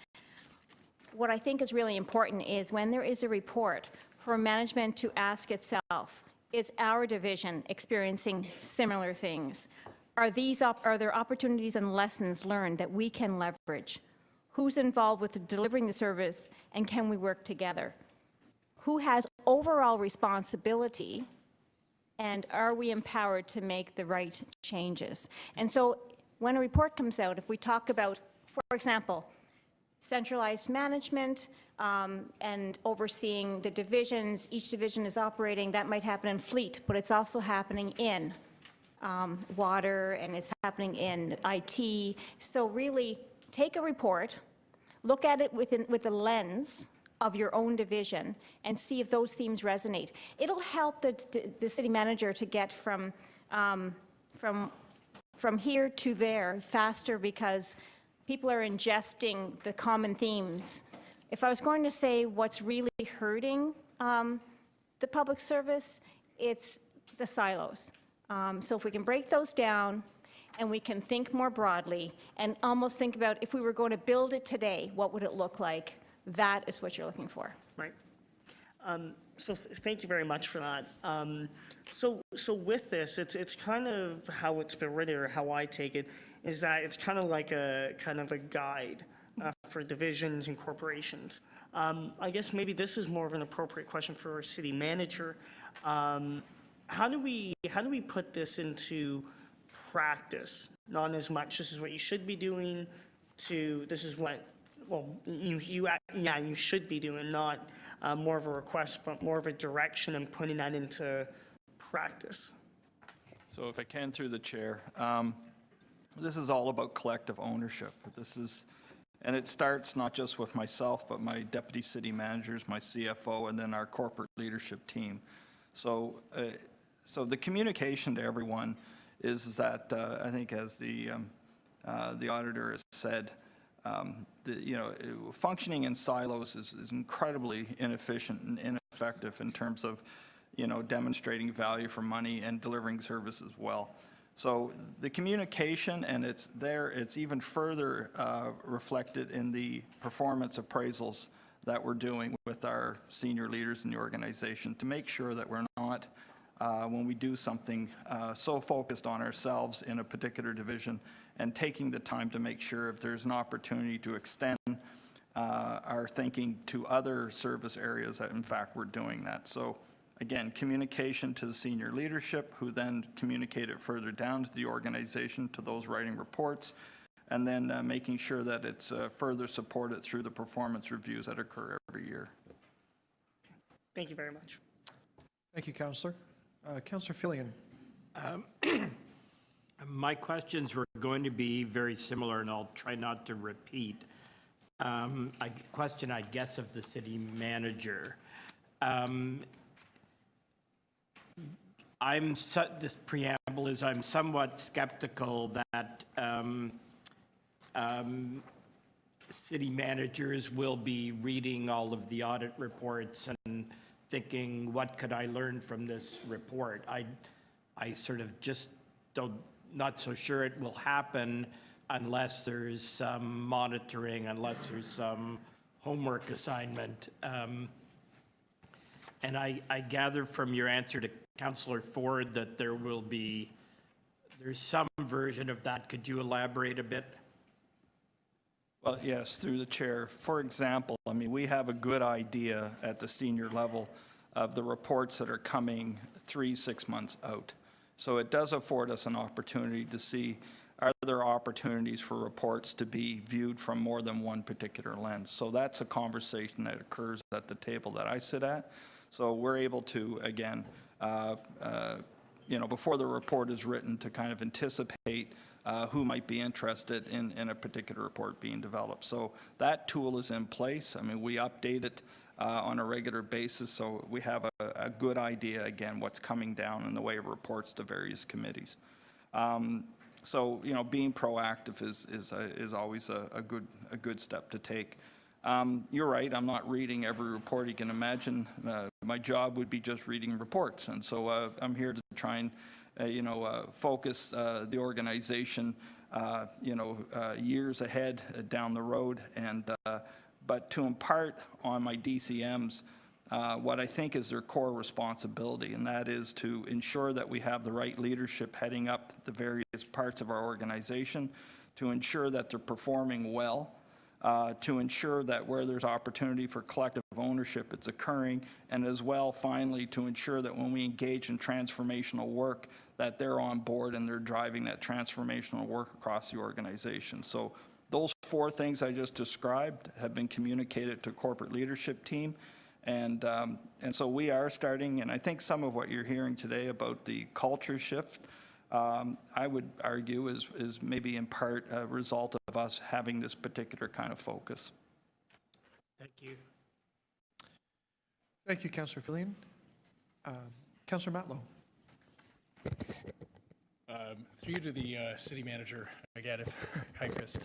what I think is really important is when there is a report for management to ask itself, is our division experiencing similar things? Are there opportunities and lessons learned that we can leverage? Who's involved with delivering the service, and can we work together? Who has overall responsibility, and are we empowered to make the right changes? And so when a report comes out, if we talk about, for example, centralized management and overseeing the divisions, each division is operating, that might happen in fleet, but it's also happening in water, and it's happening in IT. So really, take a report, look at it with the lens of your own division, and see if those themes resonate. It'll help the city manager to get from here to there faster, because people are ingesting the common themes. If I was going to say what's really hurting the public service, it's the silos. So if we can break those down, and we can think more broadly and almost think about, if we were going to build it today, what would it look like? That is what you're looking for. Right. So thank you very much for that. So with this, it's kind of how it's been written, or how I take it, is that it's kind of like a guide for divisions and corporations. I guess maybe this is more of an appropriate question for our city manager. How do we put this into practice? Not as much, this is what you should be doing, to this is what, well, you should be doing, not more of a request, but more of a direction, and putting that into practice. So if I can, through the chair, this is all about collective ownership. And it starts not just with myself, but my deputy city managers, my CFO, and then our corporate leadership team. So the communication to everyone is that I think, as the auditor has said, functioning in silos is incredibly inefficient and ineffective in terms of demonstrating value for money and delivering services well. So the communication, and it's even further reflected in the performance appraisals that we're doing with our senior leaders in the organization, to make sure that we're not, when we do something, so focused on ourselves in a particular division, and taking the time to make sure if there's an opportunity to extend our thinking to other service areas, that in fact we're doing that. So again, communication to the senior leadership, who then communicate it further down to the organization, to those writing reports, and then making sure that it's further supported through the performance reviews that occur every year. Thank you very much. Thank you, Councillor. Councillor Fillion. My questions were going to be very similar, and I'll try not to repeat. A question, I guess, of the city manager. This preamble is, I'm somewhat skeptical that city managers will be reading all of the audit reports and thinking, what could I learn from this report? I sort of just not so sure it will happen unless there's some monitoring, unless there's some homework assignment. And I gather from your answer to Councillor Ford that there's some version of that. Could you elaborate a bit? Well, yes, through the chair. For example, I mean, we have a good idea at the senior level of the reports that are coming 3-6 months out. So it does afford us an opportunity to see, are there opportunities for reports to be viewed from more than one particular lens? So that's a conversation that occurs at the table that I sit at. So we're able to, again, before the report is written, to kind of anticipate who might be interested in a particular report being developed. So that tool is in place. I mean, we update it on a regular basis, so we have a good idea, again, what's coming down in the way of reports to various committees. So, being proactive is always a good step to take. You're right, I'm not reading every report you can imagine. My job would be just reading reports, and so I'm here to try and focus the organization, years ahead down the road, and but to impart on my DCMs what I think is their core responsibility, and that is to ensure that we have the right leadership heading up the various various parts of our organization to ensure that they're performing well, to ensure that where there's opportunity for collective ownership, it's occurring, and as well, finally, to ensure that when we engage in transformational work, that they're on board and they're driving that transformational work across the organization. So those four things I just described have been communicated to corporate leadership team, and so we are starting, and I think some of what you're hearing today about the culture shift, I would argue is maybe in part a result of us having this particular kind of focus. Thank you. Thank you, Councillor Fillion. Councillor Matlow. Through you to the city manager again. Hi, Chris.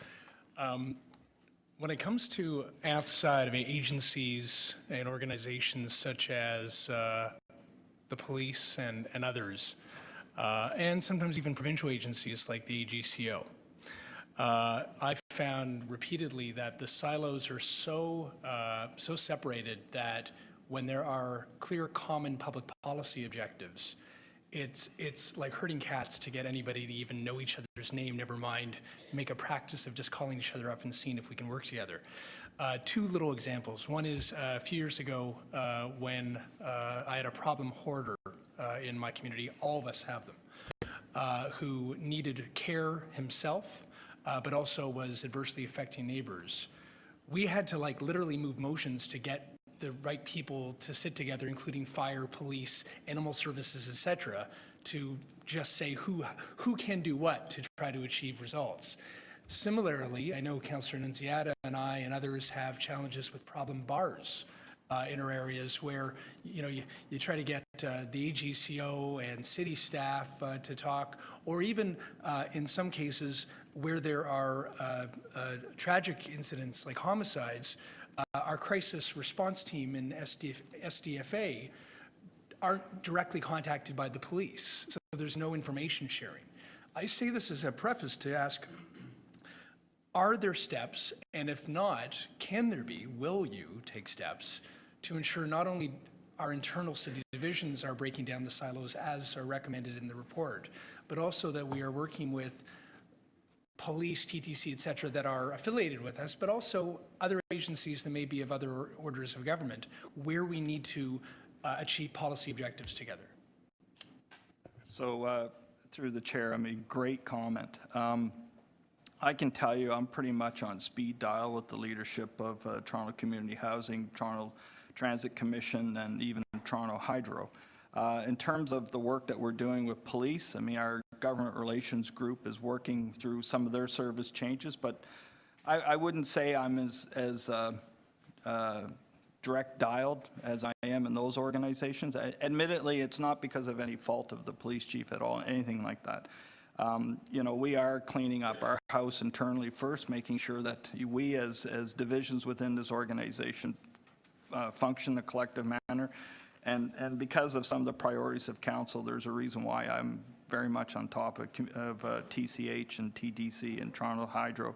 When it comes to outside of agencies and organizations such as the police and others, and sometimes even provincial agencies like the AGCO, I've found repeatedly that the silos are so separated that when there are clear common public policy objectives, it's like herding cats to get anybody to even know each other's name, never mind make a practice of just calling each other up and seeing if we can work together. Two little examples. One is a few years ago when I had a problem hoarder in my community. All of us have them, who needed care himself, but also was adversely affecting neighbors. We had to literally move motions to get the right people to sit together, including fire, police, animal services, etc., to just say who can do what to try to achieve results. Similarly, I know Councillor Nunziata and I and others have challenges with problem bars in our areas where you try to get the AGCO and city staff to talk, or even in some cases where there are tragic incidents like homicides, our crisis response team in SDFA aren't directly contacted by the police, so there's no information sharing. I say this as a preface to ask, are there steps, and if not, can there be, will you take steps to ensure not only our internal city divisions are breaking down the silos as are recommended in the report, but also that we are working with police, TTC, et cetera, that are affiliated with us, but also other agencies that may be of other orders of government, where we need to achieve policy objectives together. So through the chair, I mean, great comment. I can tell you I'm pretty much on speed dial with the leadership of Toronto Community Housing, Toronto Transit Commission, and even Toronto Hydro. In terms of the work that we're doing with police, I mean, our government relations group is working through some of their service changes, but I wouldn't say I'm as direct dialed as I am in those organizations. Admittedly, it's not because of any fault of the police chief at all, anything like that. We are cleaning up our house internally first, making sure that we as divisions within this organization function in a collective manner. And because of some of the priorities of council, there's a reason why I'm very much on top of TCH and TDC and Toronto Hydro.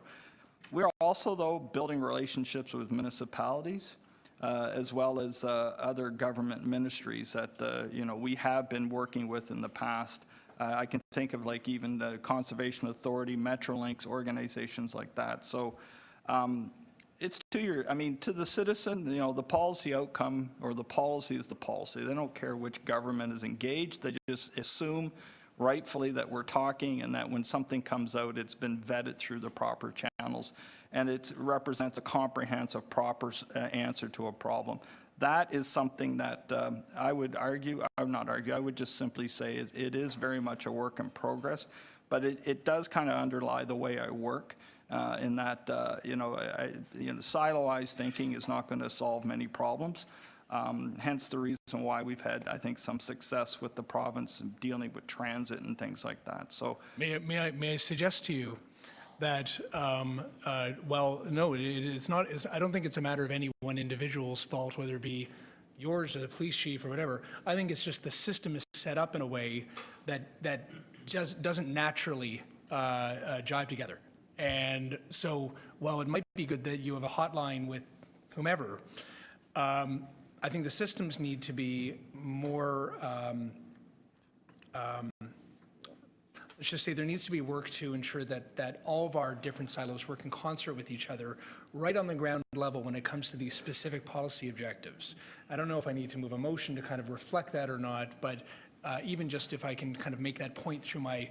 We're also, though, building relationships with municipalities as well as other government ministries that, we have been working with in the past. I can think of even the Conservation Authority, Metrolinx, organizations like that. So it's to the citizen, the policy outcome or the policy is the policy. They don't care which government is engaged. They just assume rightfully that we're talking and that when something comes out, it's been vetted through the proper channels and it represents a comprehensive, proper answer to a problem. That is something that I would just simply say it is very much a work in progress, but it does kind of underlie the way I work. In that, silo-ized thinking is not going to solve many problems. Hence the reason why we've had, I think, some success with the province in dealing with transit and things like that. So, may I suggest to you that, no, it is not. I don't think it's a matter of any one individual's fault, whether it be yours or the police chief or whatever. I think it's just the system is set up in a way that just doesn't naturally jive together. And so while it might be good that you have a hotline with whomever, I think the systems need to be more let's just say there needs to be work to ensure that all of our different silos work in concert with each other right on the ground level when it comes to these specific policy objectives. I don't know if I need to move a motion to kind of reflect that or not, but even just if I can kind of make that point through my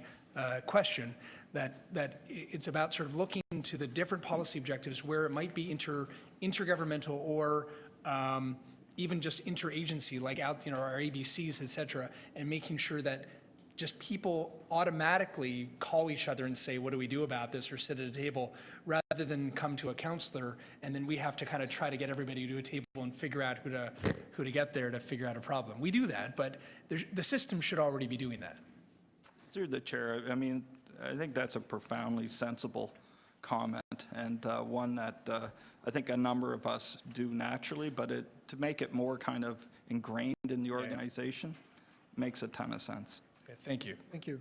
question, that it's about sort of looking to the different policy objectives where it might be intergovernmental or even just interagency, like out, our ABCs, et cetera, and making sure that just people automatically call each other and say, what do we do about this, or sit at a table, rather than come to a counselor, and then we have to kind of try to get everybody to a table and figure out who to get there to figure out a problem. We do that, but the system should already be doing that. Through the chair, I mean, I think that's a profoundly sensible comment, and one that I think a number of us do naturally, but to make it more kind of ingrained in the organization makes a ton of sense. Okay, thank you. Thank you.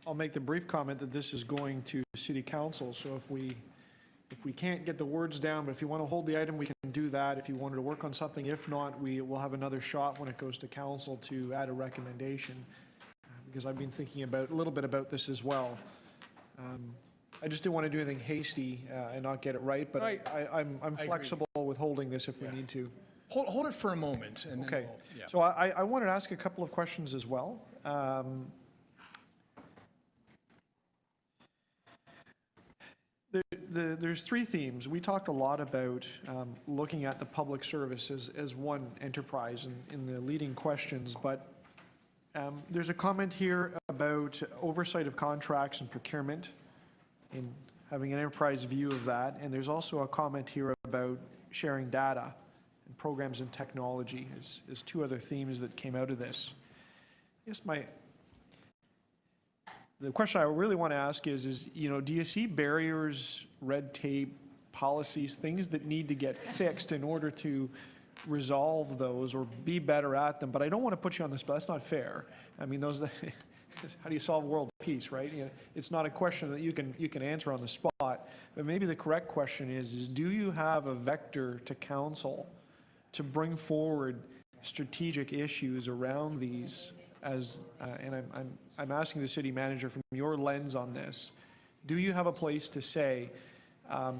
I'll make the brief comment that this is going to City Council, so if we can't get the words down, but if you want to hold the item, we can do that. If you wanted to work on something, if not, we will have another shot when it goes to Council to add a recommendation, because I've been thinking a little bit about this as well. I just didn't want to do anything hasty and not get it right, but I'm flexible with holding this if we need to. Hold it for a moment. And okay. Then we'll, So I wanted to ask a couple of questions as well. There's three themes. We talked a lot about looking at the public service as one enterprise in the leading questions, but there's a comment here about oversight of contracts and procurement, in having an enterprise view of that, and there's also a comment here about sharing data and programs and technology as two other themes that came out of this. I guess the question I really want to ask is, do you see barriers, red tape, policies, things that need to get fixed in order to resolve those or be better at them? But I don't want to put you on the spot. That's not fair. I mean, how do you solve world peace, right? It's not a question that you can answer on the spot. But maybe the correct question is do you have a vector to council to bring forward strategic issues around these? And I'm asking the city manager from your lens on this. Do you have a place to say,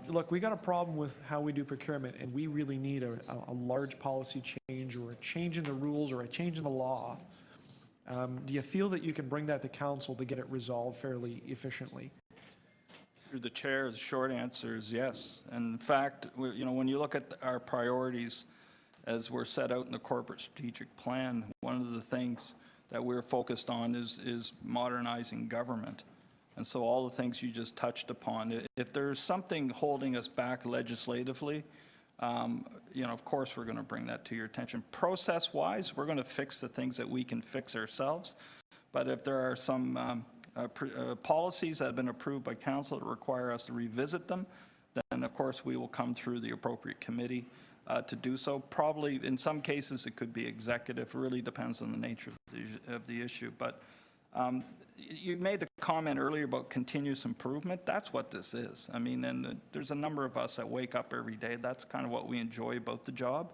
look, we got a problem with how we do procurement, and we really need a large policy change or a change in the rules or a change in the law? Do you feel that you can bring that to council to get it resolved fairly efficiently? Through the chair, the short answer is yes. And in fact, when you look at our priorities as we're set out in the corporate strategic plan, one of the things that we're focused on is modernizing government. And so all the things you just touched upon, if there's something holding us back legislatively, of course we're going to bring that to your attention. Process-wise, we're going to fix the things that we can fix ourselves. But if there are some policies that have been approved by council that require us to revisit them, then of course we will come through the appropriate committee to do so. Probably in some cases it could be executive. It really depends on the nature of the issue. But you made the comment earlier about continuous improvement. That's what this is. I mean, and there's a number of us that wake up every day. That's kind of what we enjoy about the job,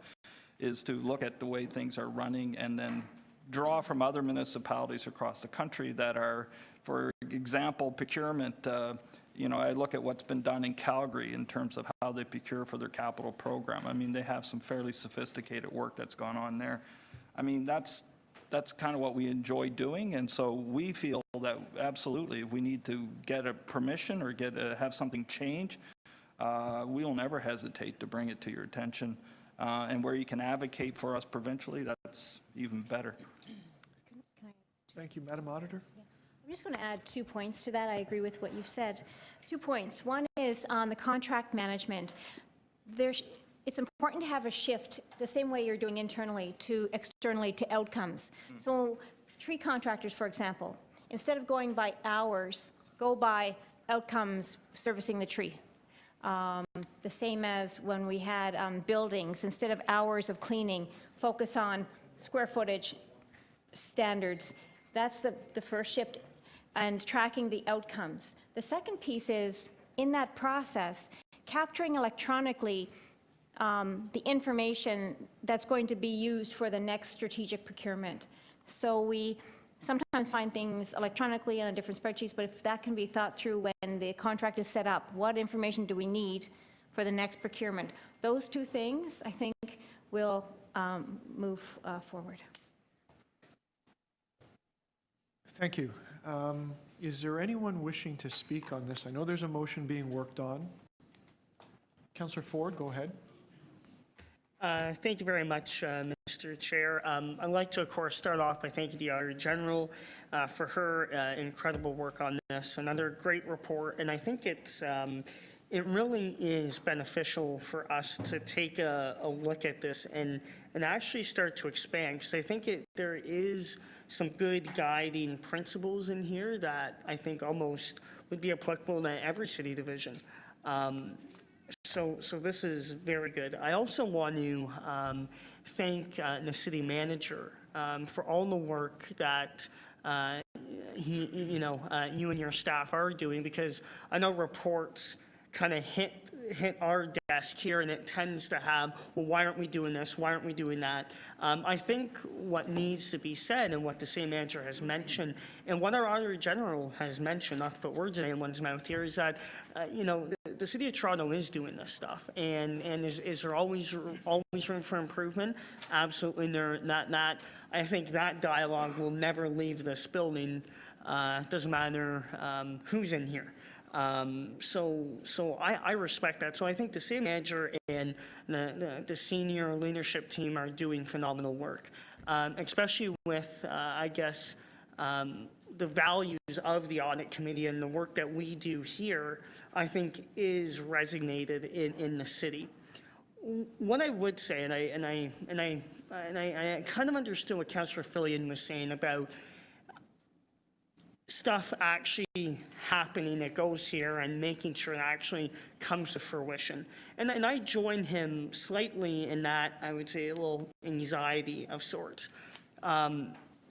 is to look at the way things are running and then draw from other municipalities across the country that are, for example, procurement. I look at what's been done in Calgary in terms of how they procure for their capital program. I mean, they have some fairly sophisticated work that's gone on there. I mean, that's kind of what we enjoy doing, and so we feel that absolutely, if we need to get a permission or have something change, we will never hesitate to bring it to your attention. And where you can advocate for us provincially, that's even better. Thank you, Madam Auditor. I'm just going to add 2 points to that. I agree with what you've said. 2 points. One is on the contract management. It's important to have a shift the same way you're doing internally to externally to outcomes. So tree contractors, for example, instead of going by hours, go by outcomes servicing the tree. The same as when we had buildings, instead of hours of cleaning, focus on square footage standards. That's the first shift, and tracking the outcomes. The second piece is, in that process, capturing electronically the information that's going to be used for the next strategic procurement. So we sometimes find things electronically on different spreadsheets, but if that can be thought through when the contract is set up, what information do we need for the next procurement? Those two things, I think, will move forward. Thank you. Is there anyone wishing to speak on this? I know there's a motion being worked on. Councillor Ford, go ahead. Thank you very much, Mr. Chair. I'd like to, of course, start off by thanking the Auditor General for her incredible work on this. Another great report, and I think it's it really is beneficial for us to take a look at this and actually start to expand, because I think there is some good guiding principles in here that I think almost would be applicable to every city division. So this is very good. I also want to thank the city manager for all the work that you and your staff are doing, because I know reports kind of hit our desk here, and it tends to have, well, why aren't we doing this? Why aren't we doing that? I think what needs to be said, and what the city manager has mentioned, and what our Auditor General has mentioned, not to put words in anyone's mouth here, is that, the City of Toronto is doing this stuff. And is there always room for improvement? Absolutely not. I think that dialogue will never leave this building. Doesn't matter who's in here. So I respect that. So I think the city manager and the senior leadership team are doing phenomenal work, especially with, I guess, the values of the Audit Committee and the work that we do here, I think is resonated in the city. What I would say, and I kind of understood what Councillor Fillion was saying about stuff actually happening that goes here and making sure it actually comes to fruition. And I join him slightly in that, I would say, a little anxiety of sorts.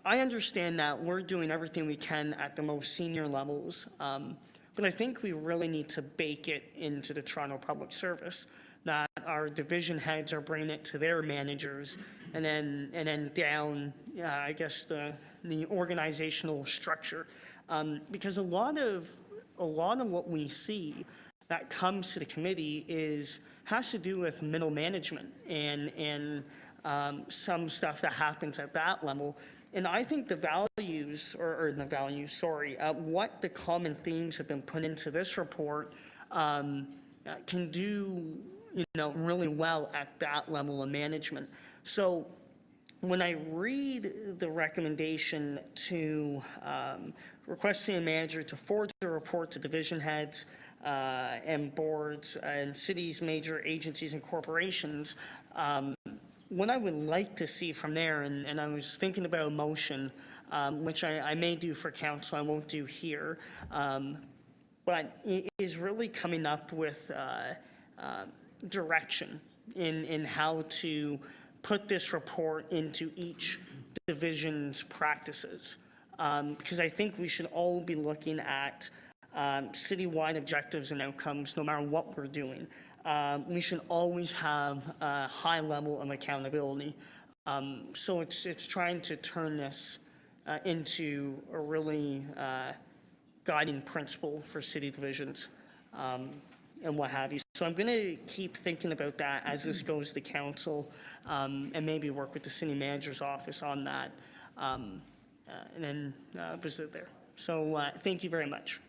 I understand that we're doing everything we can at the most senior levels, but I think we really need to bake it into the Toronto Public Service, that our division heads are bringing it to their managers, and then down, I guess, the organizational structure. Because a lot of what we see that comes to the committee has to do with middle management and some stuff that happens at that level. And I think the values, what the common themes have been put into this report can do, really well at that level of management. So when I read the recommendation to request the manager to forward the report to division heads and boards and cities, major agencies and corporations, what I would like to see from there, and I was thinking about a motion, which I may do for council, I won't do here, but it is really coming up with direction in how to put this report into each division's practices. Because I think we should all be looking at citywide objectives and outcomes no matter what we're doing. We should always have a high level of accountability. So it's trying to turn this into a really guiding principle for city divisions and what have you. So I'm going to keep thinking about that as this goes to council, and maybe work with the city manager's office on that, and then visit there. So thank you very much.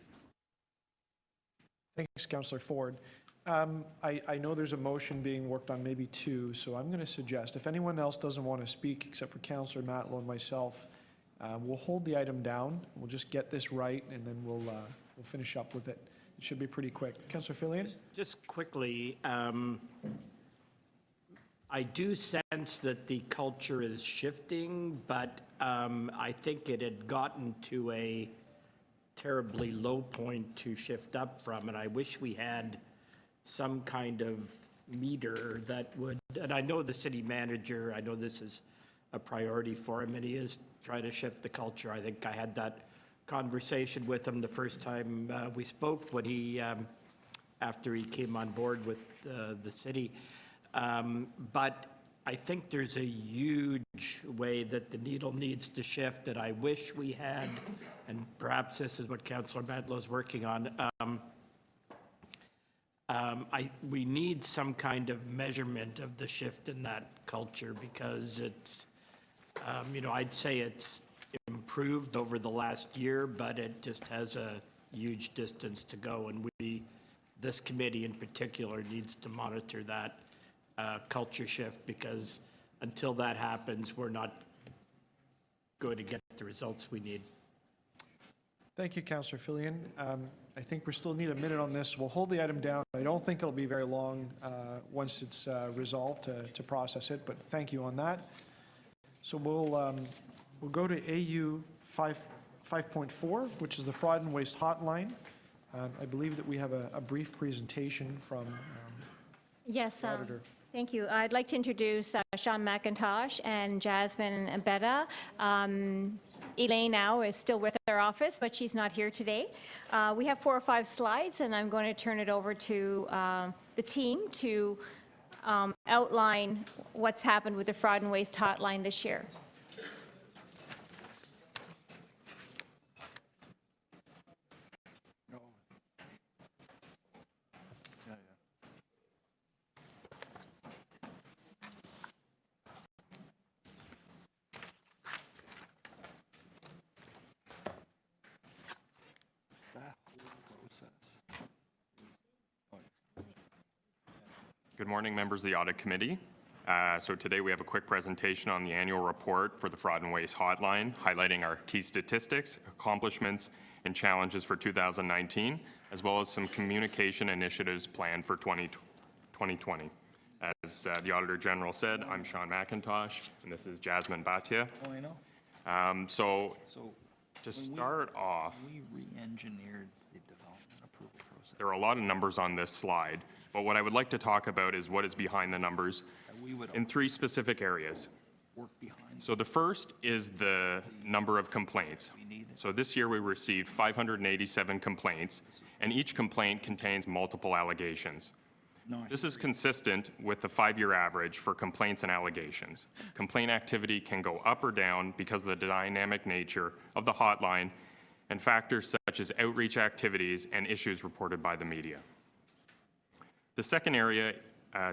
Thanks, Councillor Ford. I know there's a motion being worked on, maybe two, so I'm going to suggest, if anyone else doesn't want to speak except for Councillor Matlow and myself, we'll hold the item down. We'll just get this right, and then we'll finish up with it. It should be pretty quick. Councillor Fillion? Just quickly, I do sense that the culture is shifting, but I think it had gotten to a terribly low point to shift up from, and I wish we had some kind of meter that would, and I know the city manager, I know this is a priority for him, and he is trying to shift the culture. I think I had that conversation with him the first time we spoke, when he, after he came on board with the city. But I think there's a huge way that the needle needs to shift that I wish we had, and perhaps this is what Councillor Matlow is working on. We need some kind of measurement of the shift in that culture, because it's, I'd say it's improved over the last year, but it just has a huge distance to go. And this committee in particular needs to monitor that culture shift, because until that happens, we're not going to get the results we need. Thank you, Councillor Fillion. I think we still need a minute on this. We'll hold the item down. I don't think it'll be very long once it's resolved to process it, but thank you on that. So we'll go to AU 5.4, which is the Fraud and Waste Hotline. I believe that we have a brief presentation from Yes, the Auditor. thank you. I'd like to introduce Sean McIntosh and Jasmine Betta. Elaine now is still with our office, but she's not here today. We have 4 or 5 slides, and I'm going to turn it over to the team to outline what's happened with the Fraud and Waste Hotline this year. Good morning, members of the Audit Committee. So today we have a quick presentation on the annual report for the Fraud and Waste Hotline, highlighting our key statistics, accomplishments, and challenges for 2019, as well as some communication initiatives planned for 2020. As the Auditor General said, I'm Sean McIntosh, and this is Jasmine Bhatia. Oh, I know. So to start off, We re-engineered the development approval process. there are a lot of numbers on this slide, but what I would like to talk about is what is behind the numbers in 3 specific areas. Work behind. So the first is the number of complaints. So this year we received 587 complaints, and each complaint contains multiple allegations. This is consistent with the 5-year average for complaints and allegations. Complaint activity can go up or down because of the dynamic nature of the hotline and factors such as outreach activities and issues reported by the media. The second area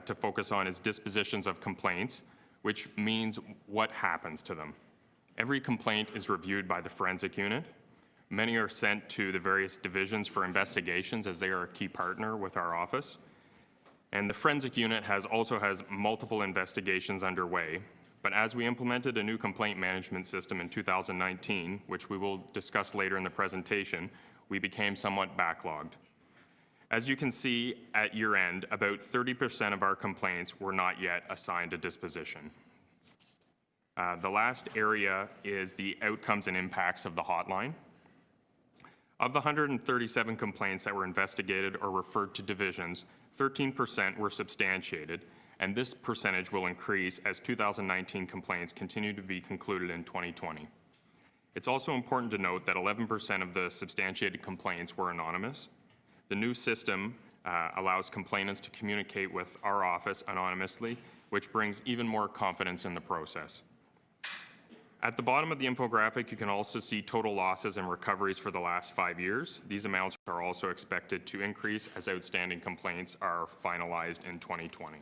to focus on is dispositions of complaints, which means what happens to them. Every complaint is reviewed by the forensic unit. Many are sent to the various divisions for investigations, as they are a key partner with our office. And the forensic unit also has multiple investigations underway. But as we implemented a new complaint management system in 2019, which we will discuss later in the presentation, we became somewhat backlogged. As you can see at year end, about 30% of our complaints were not yet assigned a disposition. The last area is the outcomes and impacts of the hotline. Of the 137 complaints that were investigated or referred to divisions, 13% were substantiated, and this percentage will increase as 2019 complaints continue to be concluded in 2020. It's also important to note that 11% of the substantiated complaints were anonymous. The new system allows complainants to communicate with our office anonymously, which brings even more confidence in the process. At the bottom of the infographic, you can also see total losses and recoveries for the last 5 years. These amounts are also expected to increase as outstanding complaints are finalized in 2020.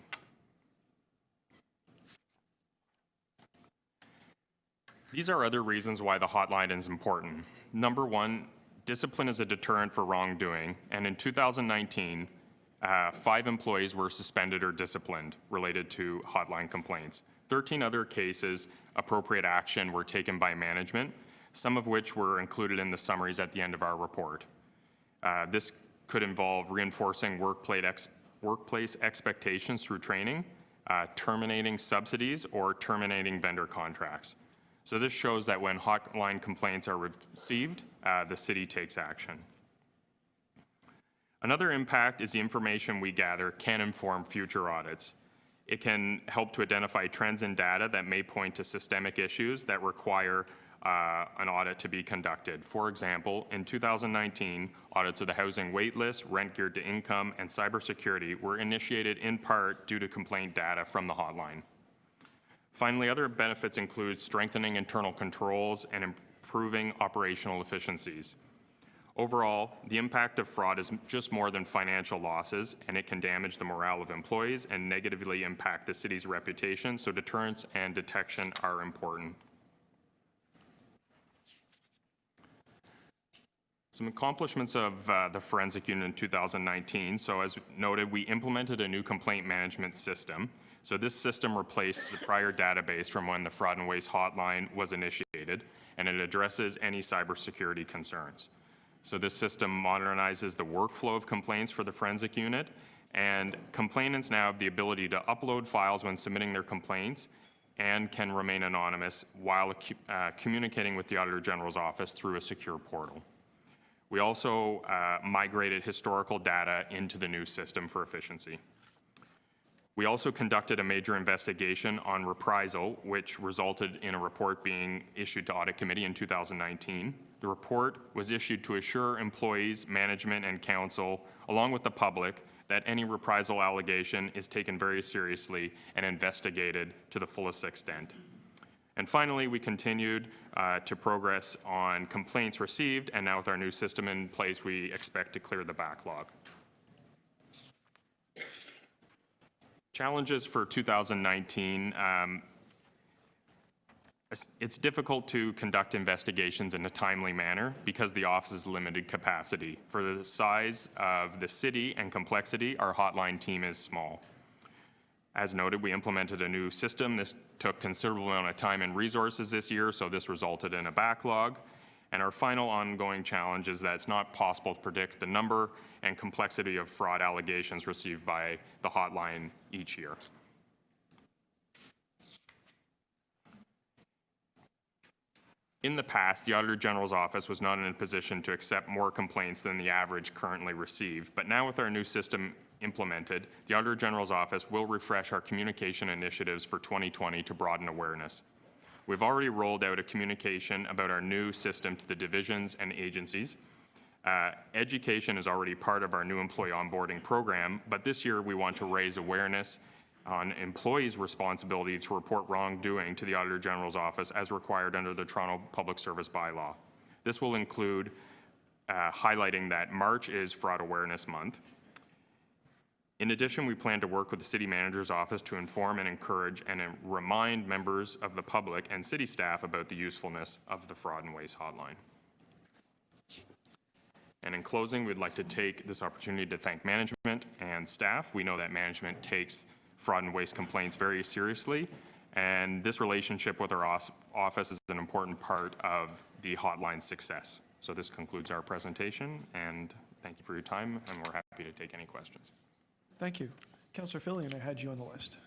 These are other reasons why the hotline is important. Number 1, discipline is a deterrent for wrongdoing, and in 2019, 5 employees were suspended or disciplined related to hotline complaints. 13 other cases, appropriate action were taken by management, some of which were included in the summaries at the end of our report. This could involve reinforcing workplace expectations through training, terminating subsidies, or terminating vendor contracts. So this shows that when hotline complaints are received, the city takes action. Another impact is the information we gather can inform future audits. It can help to identify trends in data that may point to systemic issues that require an audit to be conducted. For example, in 2019, audits of the housing wait list, rent geared to income, and cybersecurity were initiated in part due to complaint data from the hotline. Finally, other benefits include strengthening internal controls and improving operational efficiencies. Overall, the impact of fraud is just more than financial losses, and it can damage the morale of employees and negatively impact the city's reputation, so deterrence and detection are important. Some accomplishments of the forensic unit in 2019. So as noted, we implemented a new complaint management system. So this system replaced the prior database from when the Fraud and Waste Hotline was initiated, and it addresses any cybersecurity concerns. So this system modernizes the workflow of complaints for the forensic unit, and complainants now have the ability to upload files when submitting their complaints and can remain anonymous while communicating with the Auditor General's office through a secure portal. We also migrated historical data into the new system for efficiency. We also conducted a major investigation on reprisal, which resulted in a report being issued to Audit Committee in 2019. The report was issued to assure employees, management, and council, along with the public, that any reprisal allegation is taken very seriously and investigated to the fullest extent. And finally, we continued to progress on complaints received, and now with our new system in place, we expect to clear the backlog. Challenges for 2019. It's difficult to conduct investigations in a timely manner because the office's limited capacity. For the size of the city and complexity, our hotline team is small. As noted, we implemented a new system. This took considerable amount of time and resources this year, so this resulted in a backlog. And our final ongoing challenge is that it's not possible to predict the number and complexity of fraud allegations received by the hotline each year. In the past, the Auditor General's office was not in a position to accept more complaints than the average currently received, but now with our new system implemented, the Auditor General's office will refresh our communication initiatives for 2020 to broaden awareness. We've already rolled out a communication about our new system to the divisions and agencies. Education is already part of our new employee onboarding program, but this year we want to raise awareness on employees' responsibility to report wrongdoing to the Auditor General's office as required under the Toronto Public Service Bylaw. This will include highlighting that March is Fraud Awareness Month. In addition, we plan to work with the City Manager's office to inform and encourage and remind members of the public and city staff about the usefulness of the Fraud and Waste Hotline. And in closing, we'd like to take this opportunity to thank management and staff. We know that management takes fraud and waste complaints very seriously, and this relationship with our office is an important part of the hotline's success. So this concludes our presentation, and thank you for your time, and we're happy to take any questions. Thank you. Councillor Fillion, I had you on the list.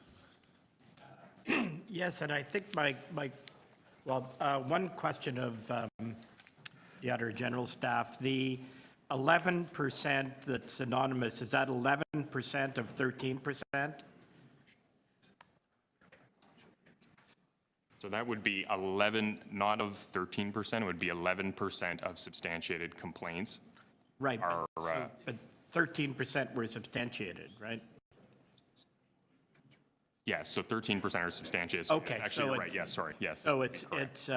Yes, and I think one question of the Auditor General staff, the 11% that's anonymous, is that 11% of 13%? So that would be 11, not of 13%, it would be 11% of substantiated complaints. Right, but 13% were substantiated, right? Yes, so 13% are substantiated. So okay, actually, so you're right. Yes, sorry. Yes. So it's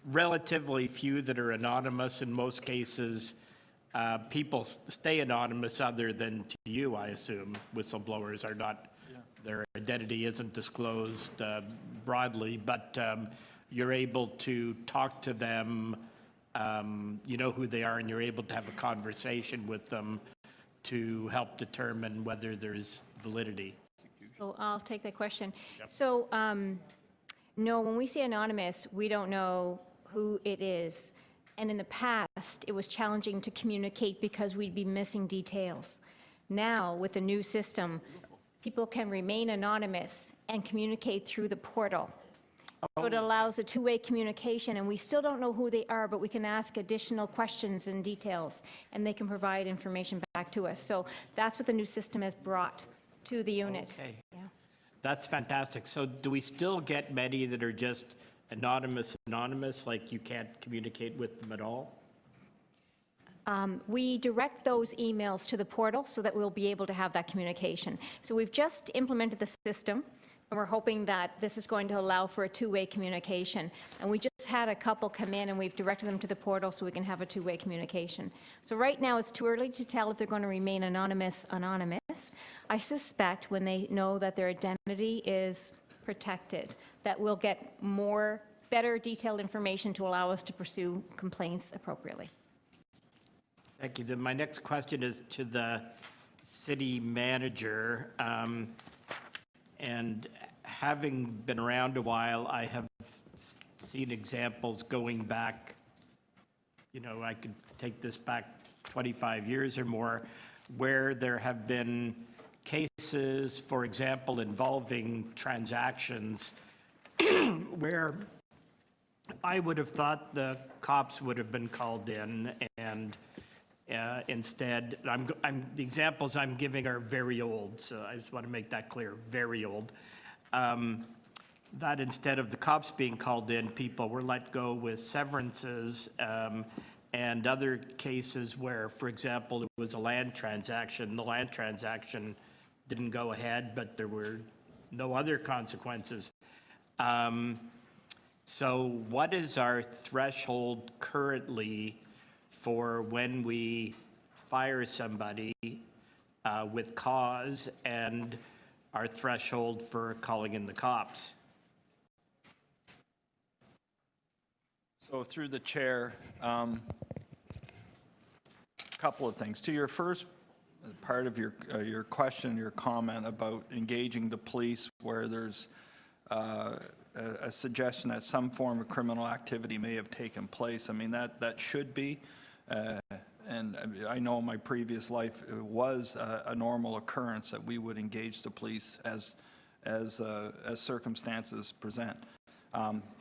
relatively few that are anonymous. In most cases, people stay anonymous other than to you, I assume. Whistleblowers are not, their identity isn't disclosed broadly, but you're able to talk to them, you know who they are, and you're able to have a conversation with them to help determine whether there's validity. So I'll take that question. Yep. So no, when we say anonymous, we don't know who it is. And in the past, it was challenging to communicate because we'd be missing details. Now, with the new system, people can remain anonymous and communicate through the portal. So it allows a two-way communication, and we still don't know who they are, but we can ask additional questions and details, and they can provide information back to us. So that's what the new system has brought to the unit. Okay. Yeah. That's fantastic. So do we still get many that are just anonymous, like you can't communicate with them at all? We direct those emails to the portal so that we'll be able to have that communication. So we've just implemented the system. And we're hoping that this is going to allow for a two-way communication. And we just had a couple come in, and we've directed them to the portal so we can have a two-way communication. So right now, it's too early to tell if they're going to remain anonymous. I suspect when they know that their identity is protected, that we'll get better detailed information to allow us to pursue complaints appropriately. Thank you. Then my next question is to the city manager. And having been around a while, I have seen examples going back, I could take this back 25 years or more, where there have been cases, for example, involving transactions where I would have thought the cops would have been called in, and instead, the examples I'm giving are very old, so I just want to make that clear, very old. That instead of the cops being called in, people were let go with severances, and other cases where, for example, it was a land transaction. The land transaction didn't go ahead, but there were no other consequences. So what is our threshold currently for when we fire somebody with cause, and our threshold for calling in the cops? So through the chair, a couple of things. To your first part of your question, your comment about engaging the police where there's a suggestion that some form of criminal activity may have taken place. I mean, that should be, and I know in my previous life it was a normal occurrence that we would engage the police as circumstances present.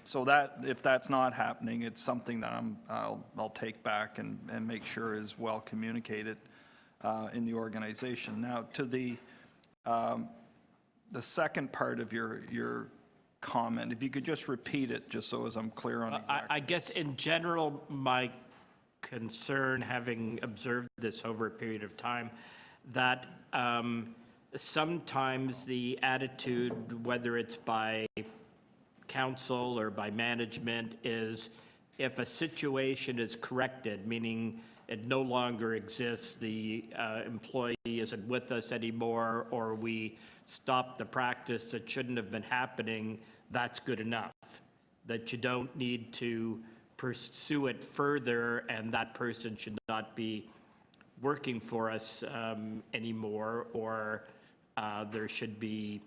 So that if that's not happening, it's something that I'll take back and make sure is well communicated in the organization. Now to the second part of your comment, if you could just repeat it, just so as I'm clear on exactly. I guess in general, my concern, having observed this over a period of time, that sometimes the attitude, whether it's by council or by management, is if a situation is corrected, meaning it no longer exists, the employee isn't with us anymore, or we stop the practice that shouldn't have been happening, that's good enough. That you don't need to pursue it further, and that person should not be working for us anymore, or there should be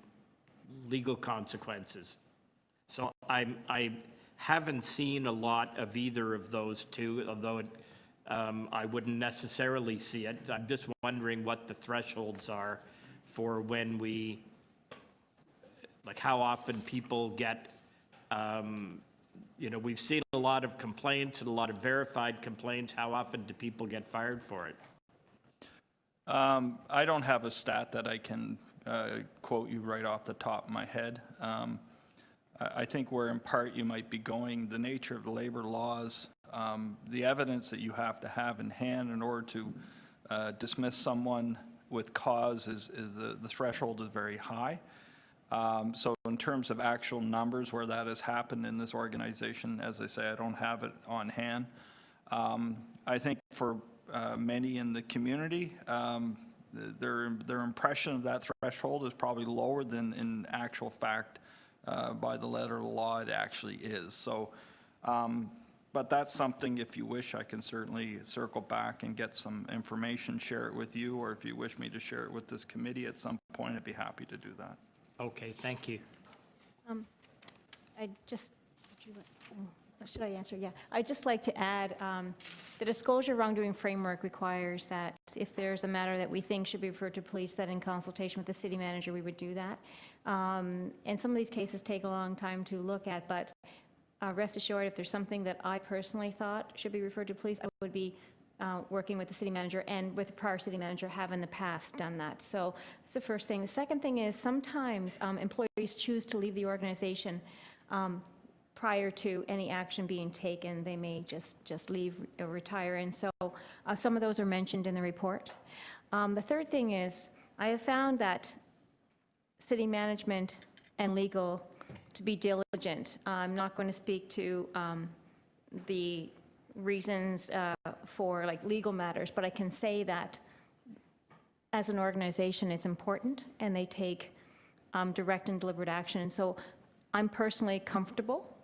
legal consequences. So I haven't seen a lot of either of those two, although I wouldn't necessarily see it. I'm just wondering what the thresholds are for when we, like how often people get, we've seen a lot of complaints and a lot of verified complaints. How often do people get fired for it? I don't have a stat that I can quote you right off the top of my head. I think where in part you might be going, the nature of the labor laws, the evidence that you have to have in hand in order to dismiss someone with cause is the threshold is very high. So in terms of actual numbers where that has happened in this organization, as I say, I don't have it on hand. I think for many in the community, their impression of that threshold is probably lower than in actual fact by the letter of the law it actually is. So, but that's something, if you wish, I can certainly circle back and get some information, share it with you, or if you wish me to share it with this committee at some point, I'd be happy to do that. Okay, thank you. What should I answer? Yeah, I'd just like to add, the disclosure wrongdoing framework requires that if there's a matter that we think should be referred to police, that in consultation with the city manager, we would do that. And some of these cases take a long time to look at, but rest assured, if there's something that I personally thought should be referred to police, I would be working with the city manager, and with the prior city manager have in the past done that. So that's the first thing. The second thing is sometimes employees choose to leave the organization prior to any action being taken. They may just leave or retire, and so some of those are mentioned in the report. The third thing is I have found that city management and legal to be diligent. I'm not going to speak to the reasons for like legal matters, but I can say that as an organization, it's important, and they take direct and deliberate action. And so I'm personally comfortable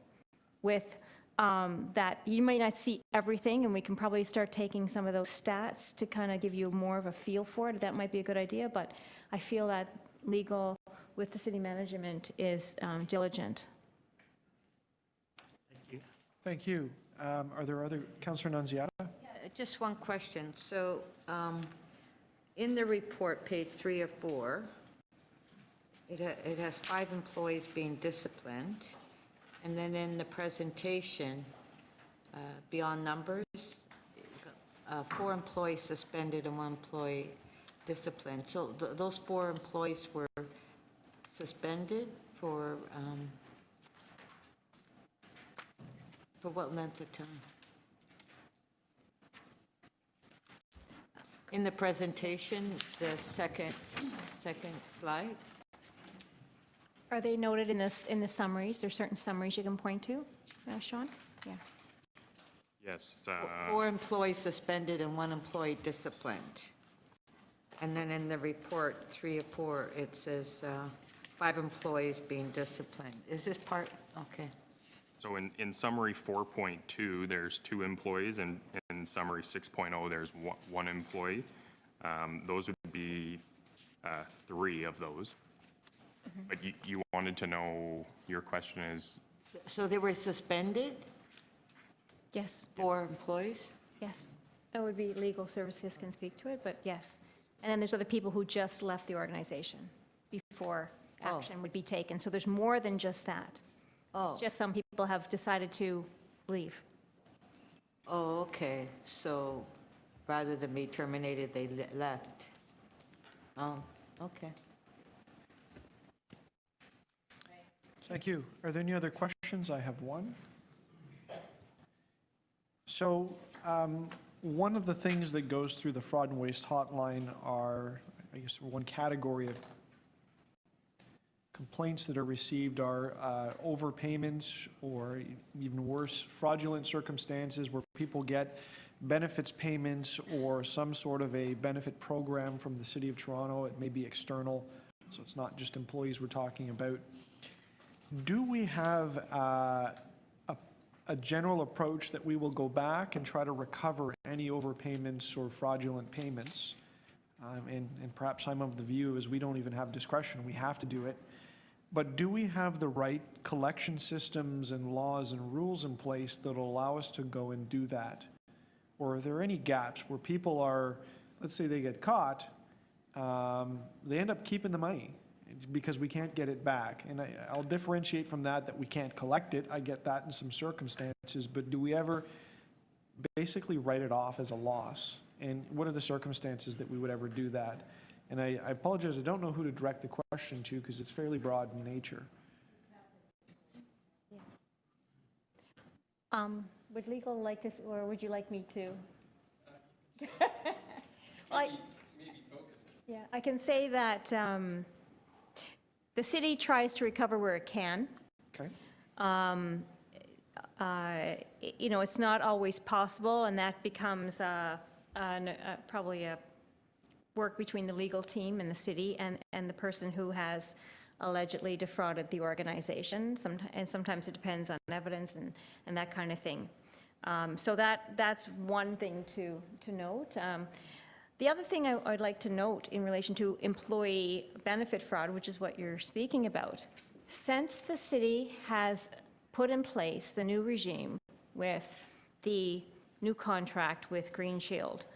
with that. You might not see everything, and we can probably start taking some of those stats to kind of give you more of a feel for it. That might be a good idea, but I feel that legal with the city management is diligent. Thank you. Thank you. Are there other, Councillor Nunziata? Just one question. So in the report, page 3 or 4, it has 5 employees being disciplined. And then in the presentation, beyond numbers, 4 employees suspended and 1 employee disciplined. So those 4 employees were suspended for what length of time? In the presentation, the second slide. Are they noted in the summaries? There's certain summaries you can point to, Sean? Yeah. Yes. 4 employees suspended and 1 employee disciplined. And then in the report, 3 or 4, it says 5 employees being disciplined. Is this part? Okay. So in summary 4.2, there's 2 employees, and in summary 6.0, there's 1 employee. Those would be 3 of those. But you wanted to know, your question is? So they were suspended? Yes. 4 employees? Yes. That would be legal services can speak to it, but yes. And then there's other people who just left the organization before action would be taken. So there's more than just that. It's just some people have decided to leave. Oh, okay. So rather than be terminated, they left. Oh, okay. Thank you. Are there any other questions? I have one. So one of the things that goes through the fraud and waste hotline are, I guess, one category of complaints that are received are overpayments, or even worse, fraudulent circumstances where people get benefits payments or some sort of a benefit program from the City of Toronto. It may be external, so it's not just employees we're talking about. Do we have a general approach that we will go back and try to recover any overpayments or fraudulent payments? And perhaps I'm of the view is we don't even have discretion, we have to do it. But do we have the right collection systems and laws and rules in place that will allow us to go and do that? Or are there any gaps where people are, let's say they get caught, they end up keeping the money because we can't get it back? And I'll differentiate from that we can't collect it. I get that in some circumstances, but do we ever basically write it off as a loss? And what are the circumstances that we would ever do that? And I apologize, I don't know who to direct the question to because it's fairly broad in nature. Would legal like to, or would you like me to? Maybe focus it. Yeah, I can say that the city tries to recover where it can. Okay. You know, it's not always possible, and that becomes probably a work between the legal team and the city and the person who has allegedly defrauded the organization. And sometimes it depends on evidence and that kind of thing. So that's one thing to note. The other thing I'd like to note in relation to employee benefit fraud, which is what you're speaking about, since the city has put in place the new regime with the new contract with Green Shield,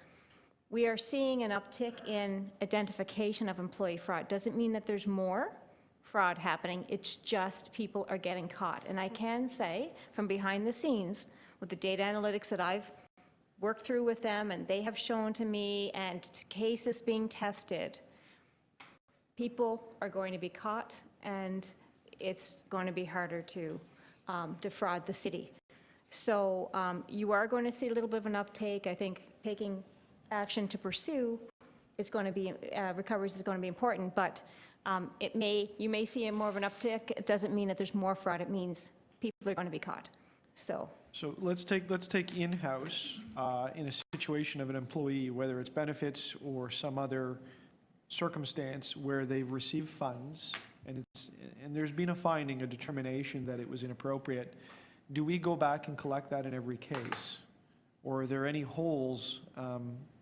we are seeing an uptick in identification of employee fraud. Doesn't mean that there's more fraud happening, it's just people are getting caught. And I can say from behind the scenes with the data analytics that I've worked through with them and they have shown to me and cases being tested, people are going to be caught and it's going to be harder to defraud the city. So you are going to see a little bit of an uptake. I think taking action to pursue is going to be, recoveries is going to be important, but You may see more of an uptick. It doesn't mean that there's more fraud. It means people are going to be caught. So let's take in-house in a situation of an employee, whether it's benefits or some other circumstance where they've received funds and there's been a finding, a determination that it was inappropriate. Do we go back and collect that in every case? Or are there any holes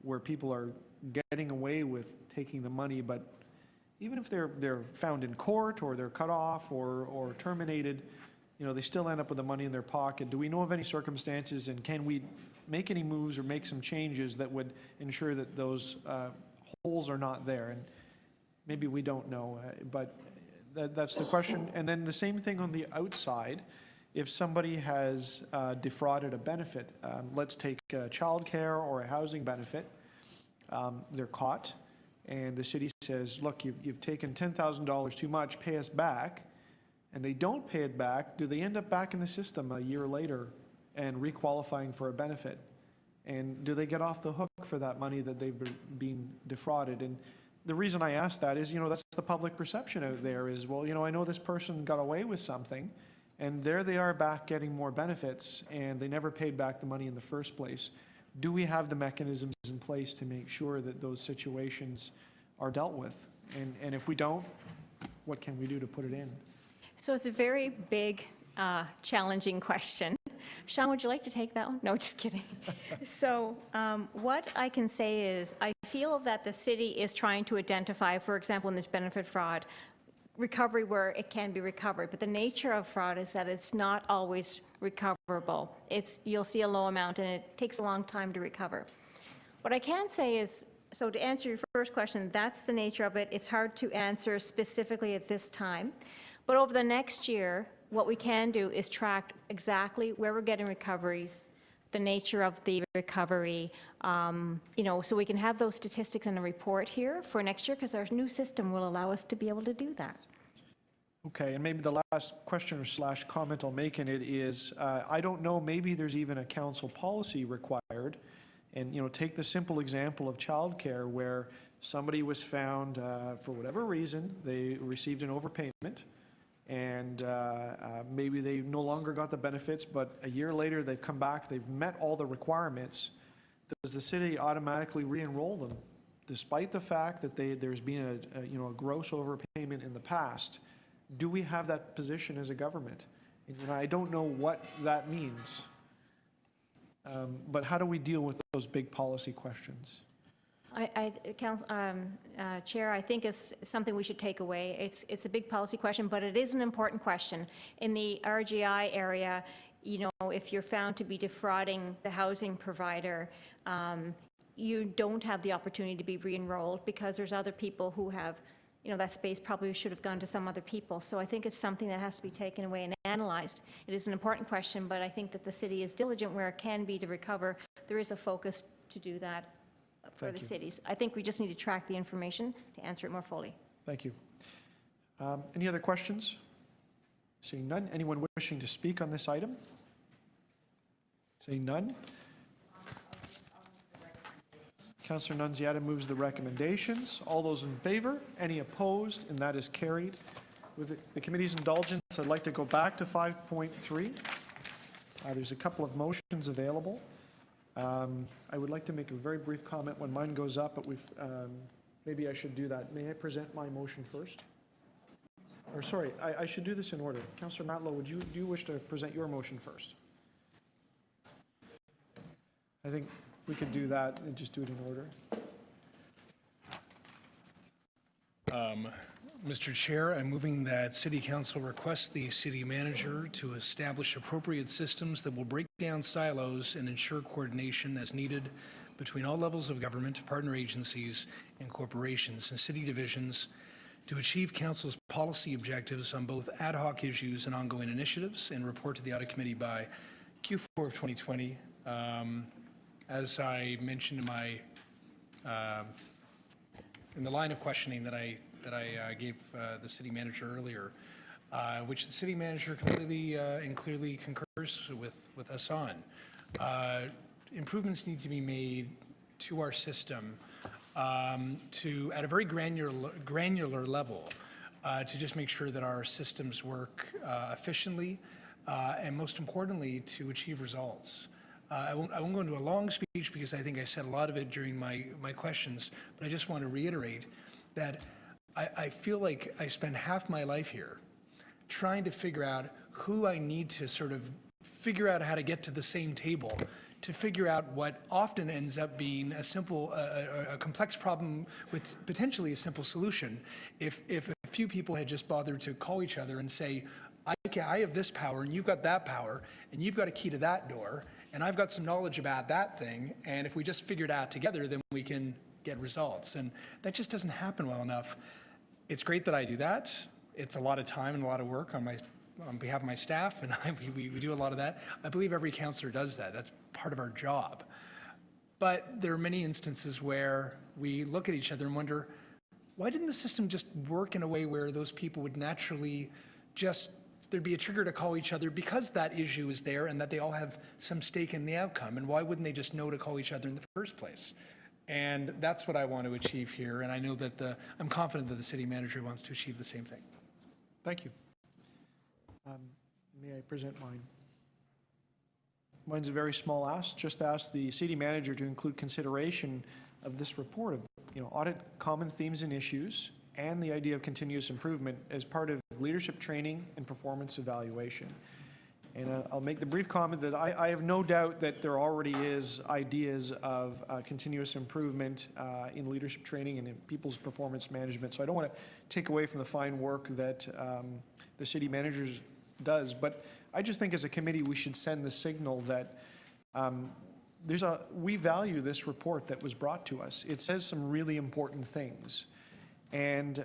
where people are getting away with taking the money, but even if they're found in court or they're cut off or terminated, they still end up with the money in their pocket? Do we know of any circumstances, and can we make any moves or make some changes that would ensure that those holes are not there? And maybe we don't know, but that's the question. And then the same thing on the outside. If somebody has defrauded a benefit, let's take childcare or a housing benefit, they're caught, and the city says, look, you've taken $10,000 too much, pay us back, and they don't pay it back, do they end up back in the system a year later and requalifying for a benefit? And do they get off the hook for that money that they've been defrauded? And the reason I ask that is, that's the public perception out there is, well, I know this person got away with something, and there they are back getting more benefits, and they never paid back the money in the first place. Do we have the mechanisms in place to make sure that those situations are dealt with? And if we don't, what can we do to put it in? So it's a very big, challenging question. Sean, would you like to take that one? No, just kidding. So what I can say is I feel that the city is trying to identify, for example, in this benefit fraud, recovery where it can be recovered. But the nature of fraud is that it's not always recoverable. You'll see a low amount, and it takes a long time to recover. What I can say is, so to answer your first question, that's the nature of it. It's hard to answer specifically at this time. But over the next year, what we can do is track exactly where we're getting recoveries, the nature of the recovery, so we can have those statistics in a report here for next year, because our new system will allow us to be able to do that. Okay, and maybe the last question or / comment I'll make in it is, I don't know, maybe there's even a council policy required. And, take the simple example of childcare where somebody was found, for whatever reason, they received an overpayment, and maybe they no longer got the benefits, but a year later they've come back, they've met all the requirements. Does the city automatically re-enroll them, despite the fact that there's been a gross overpayment in the past? Do we have that position as a government? And I don't know what that means, but how do we deal with those big policy questions? Chair, I think it's something we should take away. It's a big policy question, but it is an important question. In the RGI area, if you're found to be defrauding the housing provider, you don't have the opportunity to be re-enrolled because there's other people who have, that space probably should have gone to some other people. So I think it's something that has to be taken away and analyzed. It is an important question, but I think that the city is diligent where it can be to recover. There is a focus to do that for the cities. I think we just need to track the information to answer it more fully. Thank you. Any other questions? Seeing none. Anyone wishing to speak on this item? Seeing none. Councillor Nunziata moves the recommendations. All those in favor? Any opposed? And that is carried. With the committee's indulgence, I'd like to go back to 5.3. There's a couple of motions available. I would like to make a very brief comment when mine goes up, but maybe I should do that. May I present my motion first? Or sorry, I should do this in order. Councillor Matlow, do you wish to present your motion first? I think we could do that and just do it in order. Mr. Chair, I'm moving that City Council request the City Manager to establish appropriate systems that will break down silos and ensure coordination as needed between all levels of government, partner agencies, and corporations and city divisions to achieve Council's policy objectives on both ad hoc issues and ongoing initiatives, and report to the Audit Committee by Q4 of 2020. As I mentioned in my in the line of questioning that I gave the City Manager earlier, which the City Manager completely and clearly concurs with us on. Improvements need to be made to our system to, at a very granular level, to just make sure that our systems work efficiently, and most importantly, to achieve results. I won't go into a long speech because I think I said a lot of it during my questions, but I just want to reiterate that I feel like I spend half my life here trying to figure out who I need to sort of figure out how to get to the same table, to figure out what often ends up being a simple, a complex problem with potentially a simple solution. If a few people had just bothered to call each other and say, I have this power and you've got that power and you've got a key to that door and I've got some knowledge about that thing, and if we just figure it out together, then we can get results. And that just doesn't happen well enough. It's great that I do that. It's a lot of time and a lot of work on behalf of my staff, and we do a lot of that. I believe every counselor does that. That's part of our job. But there are many instances where we look at each other and wonder, why didn't the system just work in a way where those people would naturally just, there'd be a trigger to call each other because that issue is there and that they all have some stake in the outcome, and why wouldn't they just know to call each other in the first place? And that's what I want to achieve here, and I know that I'm confident that the city manager wants to achieve the same thing. Thank you. May I present mine? Mine's a very small ask. Just ask the city manager to include consideration of this report of, audit common themes and issues and the idea of continuous improvement as part of leadership training and performance evaluation. And I'll make the brief comment that I have no doubt that there already is ideas of continuous improvement in leadership training and in people's performance management. So I don't want to take away from the fine work that the city manager does. But I just think as a committee we should send the signal that we value this report that was brought to us. It says some really important things. And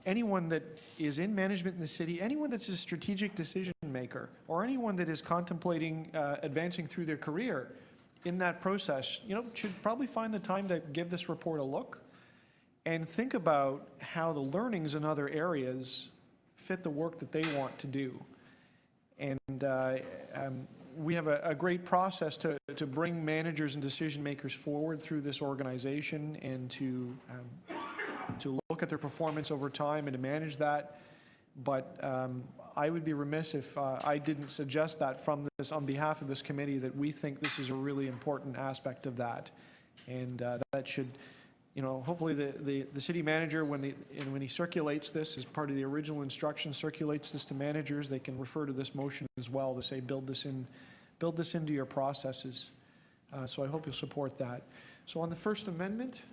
anyone that is in management in the city, anyone that's a strategic decision maker, or anyone that is contemplating advancing through their career in that process, should probably find the time to give this report a look and think about how the learnings in other areas fit the work that they want to do. And we have a great process to bring managers and decision makers forward through this organization and to look at their performance over time and to manage that. But I would be remiss if I didn't suggest that from this, on behalf of this committee, that we think this is a really important aspect of that. And that should, hopefully the city manager, when he circulates this as part of the original instruction, circulates this to managers, they can refer to this motion as well to say, build this into your processes. So I hope you'll support that. So on the First Amendment,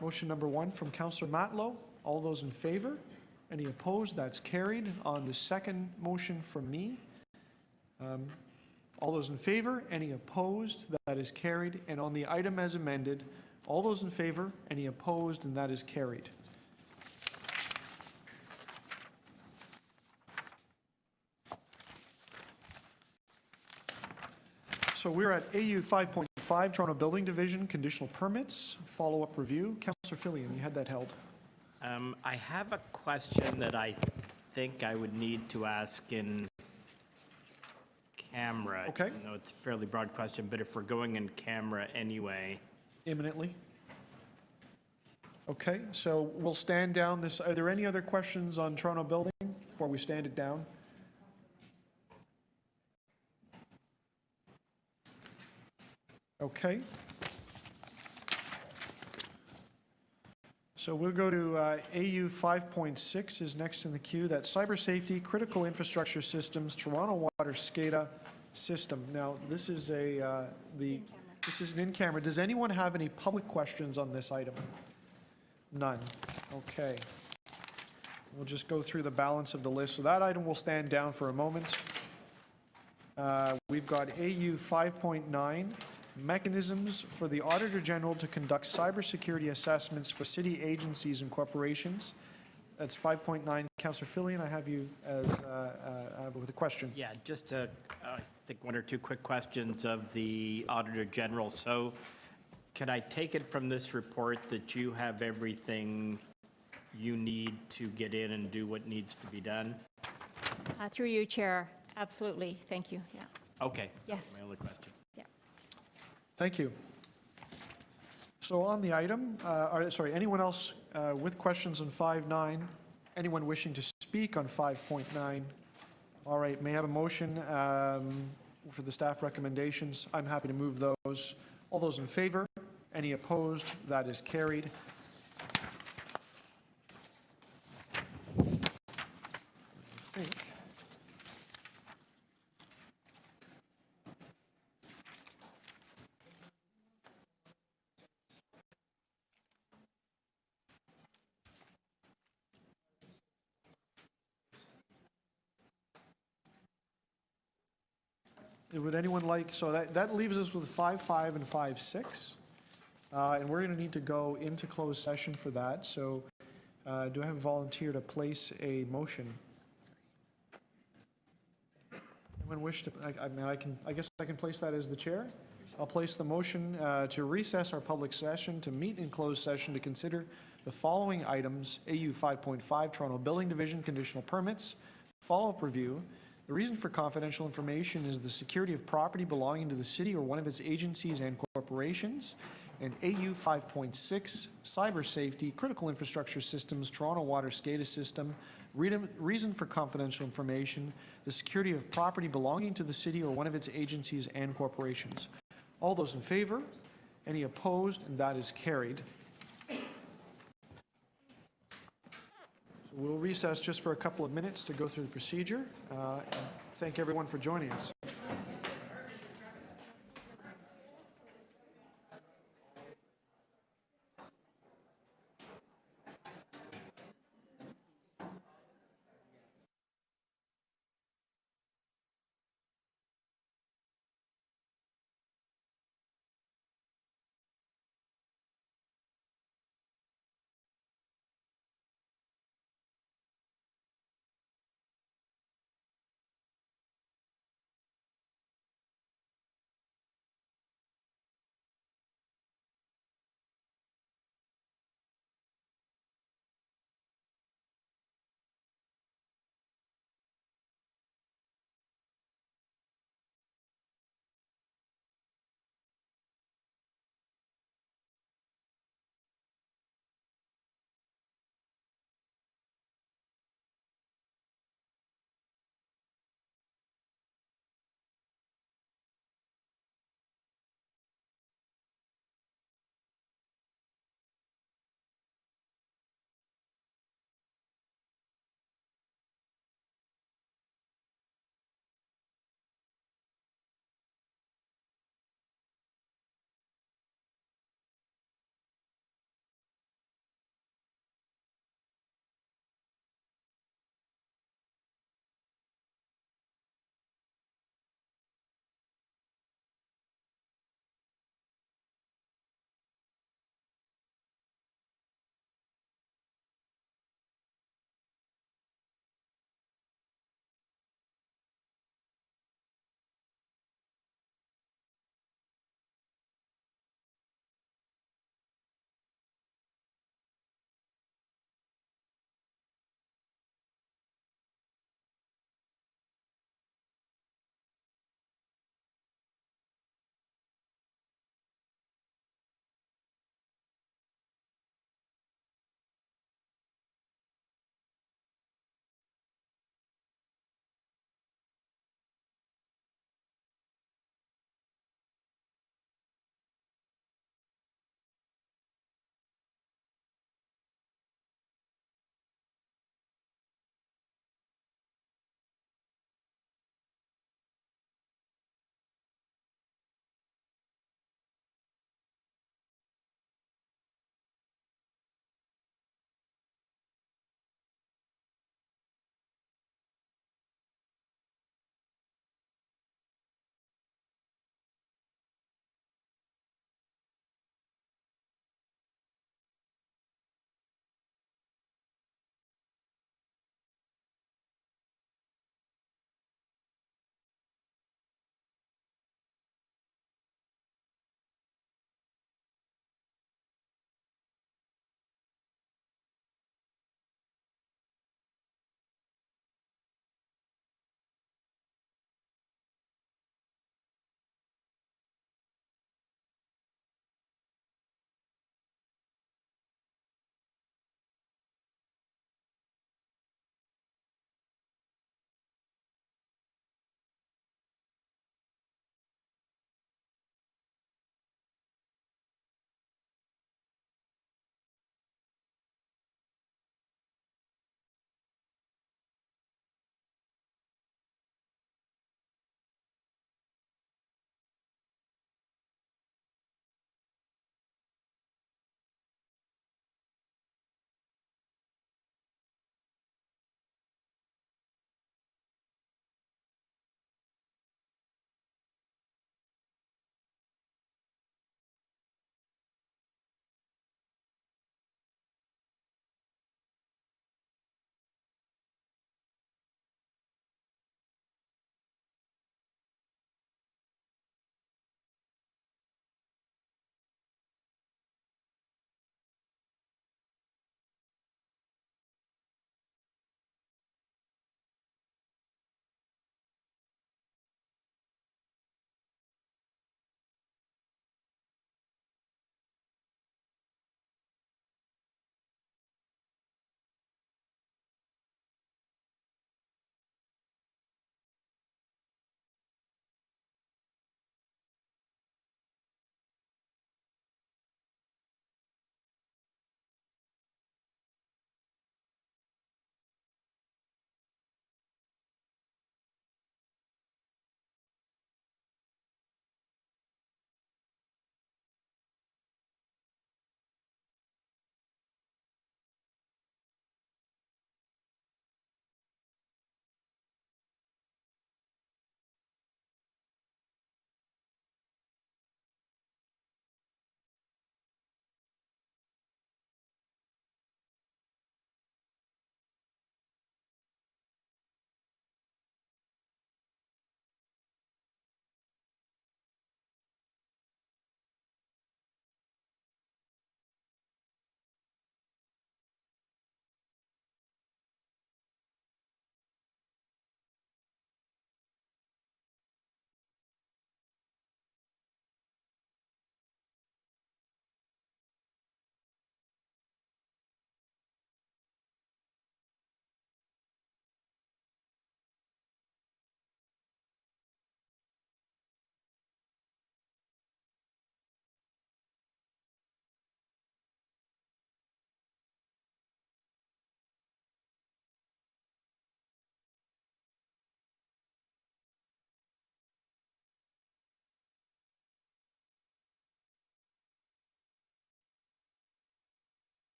motion number 1 from Councillor Matlow. All those in favor? Any opposed? That's carried. On the second motion from me, all those in favor? Any opposed? That is carried. And on the item as amended, all those in favor? Any opposed? And that is carried. So we're at AU 5.5, Toronto Building Division, conditional permits, follow-up review. Councillor Fillion, you had that held. I have a question that I think I would need to ask in camera. Okay. I know it's a fairly broad question, but if we're going in camera anyway. Imminently. Okay, so we'll stand down this. Are there any other questions on Toronto Building before we stand it down? Okay. So we'll go to AU 5.6 is next in the queue. That's cyber safety, critical infrastructure systems, Toronto Water SCADA system. Now, this is this is an in-camera. Does anyone have any public questions on this item? None. Okay. We'll just go through the balance of the list. So that item will stand down for a moment. We've got AU 5.9. Mechanisms for the Auditor General to conduct cybersecurity assessments for city agencies and corporations. That's 5.9. Councillor Fillion, I have you as with a question. Yeah, just I think 1 or 2 quick questions of the Auditor General. So can I take it from this report that you have everything you need to get in and do what needs to be done? Through you, Chair. Absolutely. Thank you. Yeah. Okay. Yes. My only question. Thank you. So on the item, anyone else with questions on 5.9 Anyone wishing to speak on 5.9? All right, may I have a motion for the staff recommendations? I'm happy to move those. All those in favor? Any opposed? That is carried. I think would anyone like, so that leaves us with 5.5 and 5.6. And we're going to need to go into closed session for that. So do I have a volunteer to place a motion? Anyone wish to, I guess I can place that as the chair. I'll place the motion to recess our public session to meet in closed session to consider the following items: AU 5.5, Toronto Building Division conditional permits, follow-up review. The reason for confidential information is the security of property belonging to the city or one of its agencies and corporations. And AU 5.6, cyber safety, critical infrastructure systems, Toronto Water SCADA system. Reason for confidential information, the security of property belonging to the city or one of its agencies and corporations. All those in favor? Any opposed? And that is carried. So we'll recess just for a couple of minutes to go through the procedure. And thank everyone for joining us.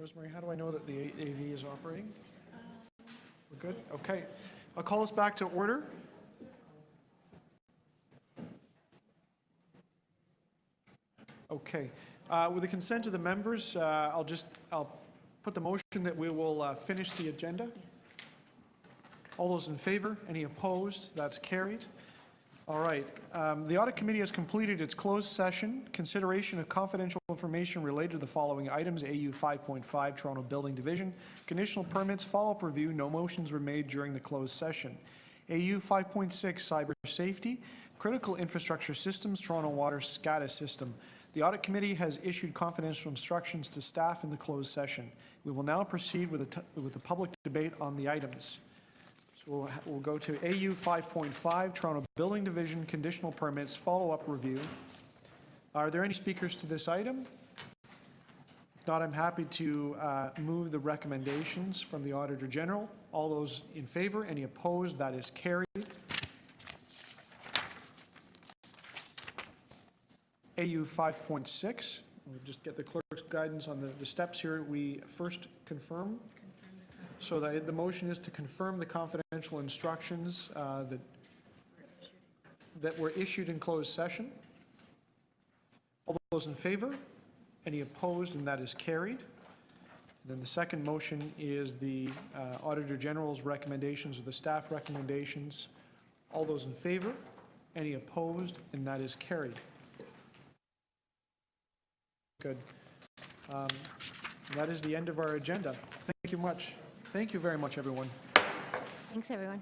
Rosemary, how do I know that the AV is operating? We're good? Okay. I'll call us back to order. Okay. With the consent of the members, I'll put the motion that we will finish the agenda. All those in favor? Any opposed? That's carried. All right. The Audit Committee has completed its closed session. Consideration of confidential information related to the following items: AU 5.5, Toronto Building Division, conditional permits, follow-up review. No motions were made during the closed session. AU 5.6, cyber safety, critical infrastructure systems, Toronto Water SCADA system. The Audit Committee has issued confidential instructions to staff in the closed session. We will now proceed with the public debate on the items. So we'll go to AU 5.5, Toronto Building Division, conditional permits, follow-up review. Are there any speakers to this item? If not, I'm happy to move the recommendations from the Auditor General. All those in favor? Any opposed? That is carried. AU 5.6, we'll just get the clerk's guidance on the steps here. We first confirm. So the motion is to confirm the confidential instructions that were issued in closed session. All those in favor? Any opposed? And that is carried. Then the second motion is the Auditor General's recommendations or the staff recommendations. All those in favor? Any opposed? And that is carried. Good. That is the end of our agenda. Thank you much. Thank you very much, everyone. Thanks, everyone.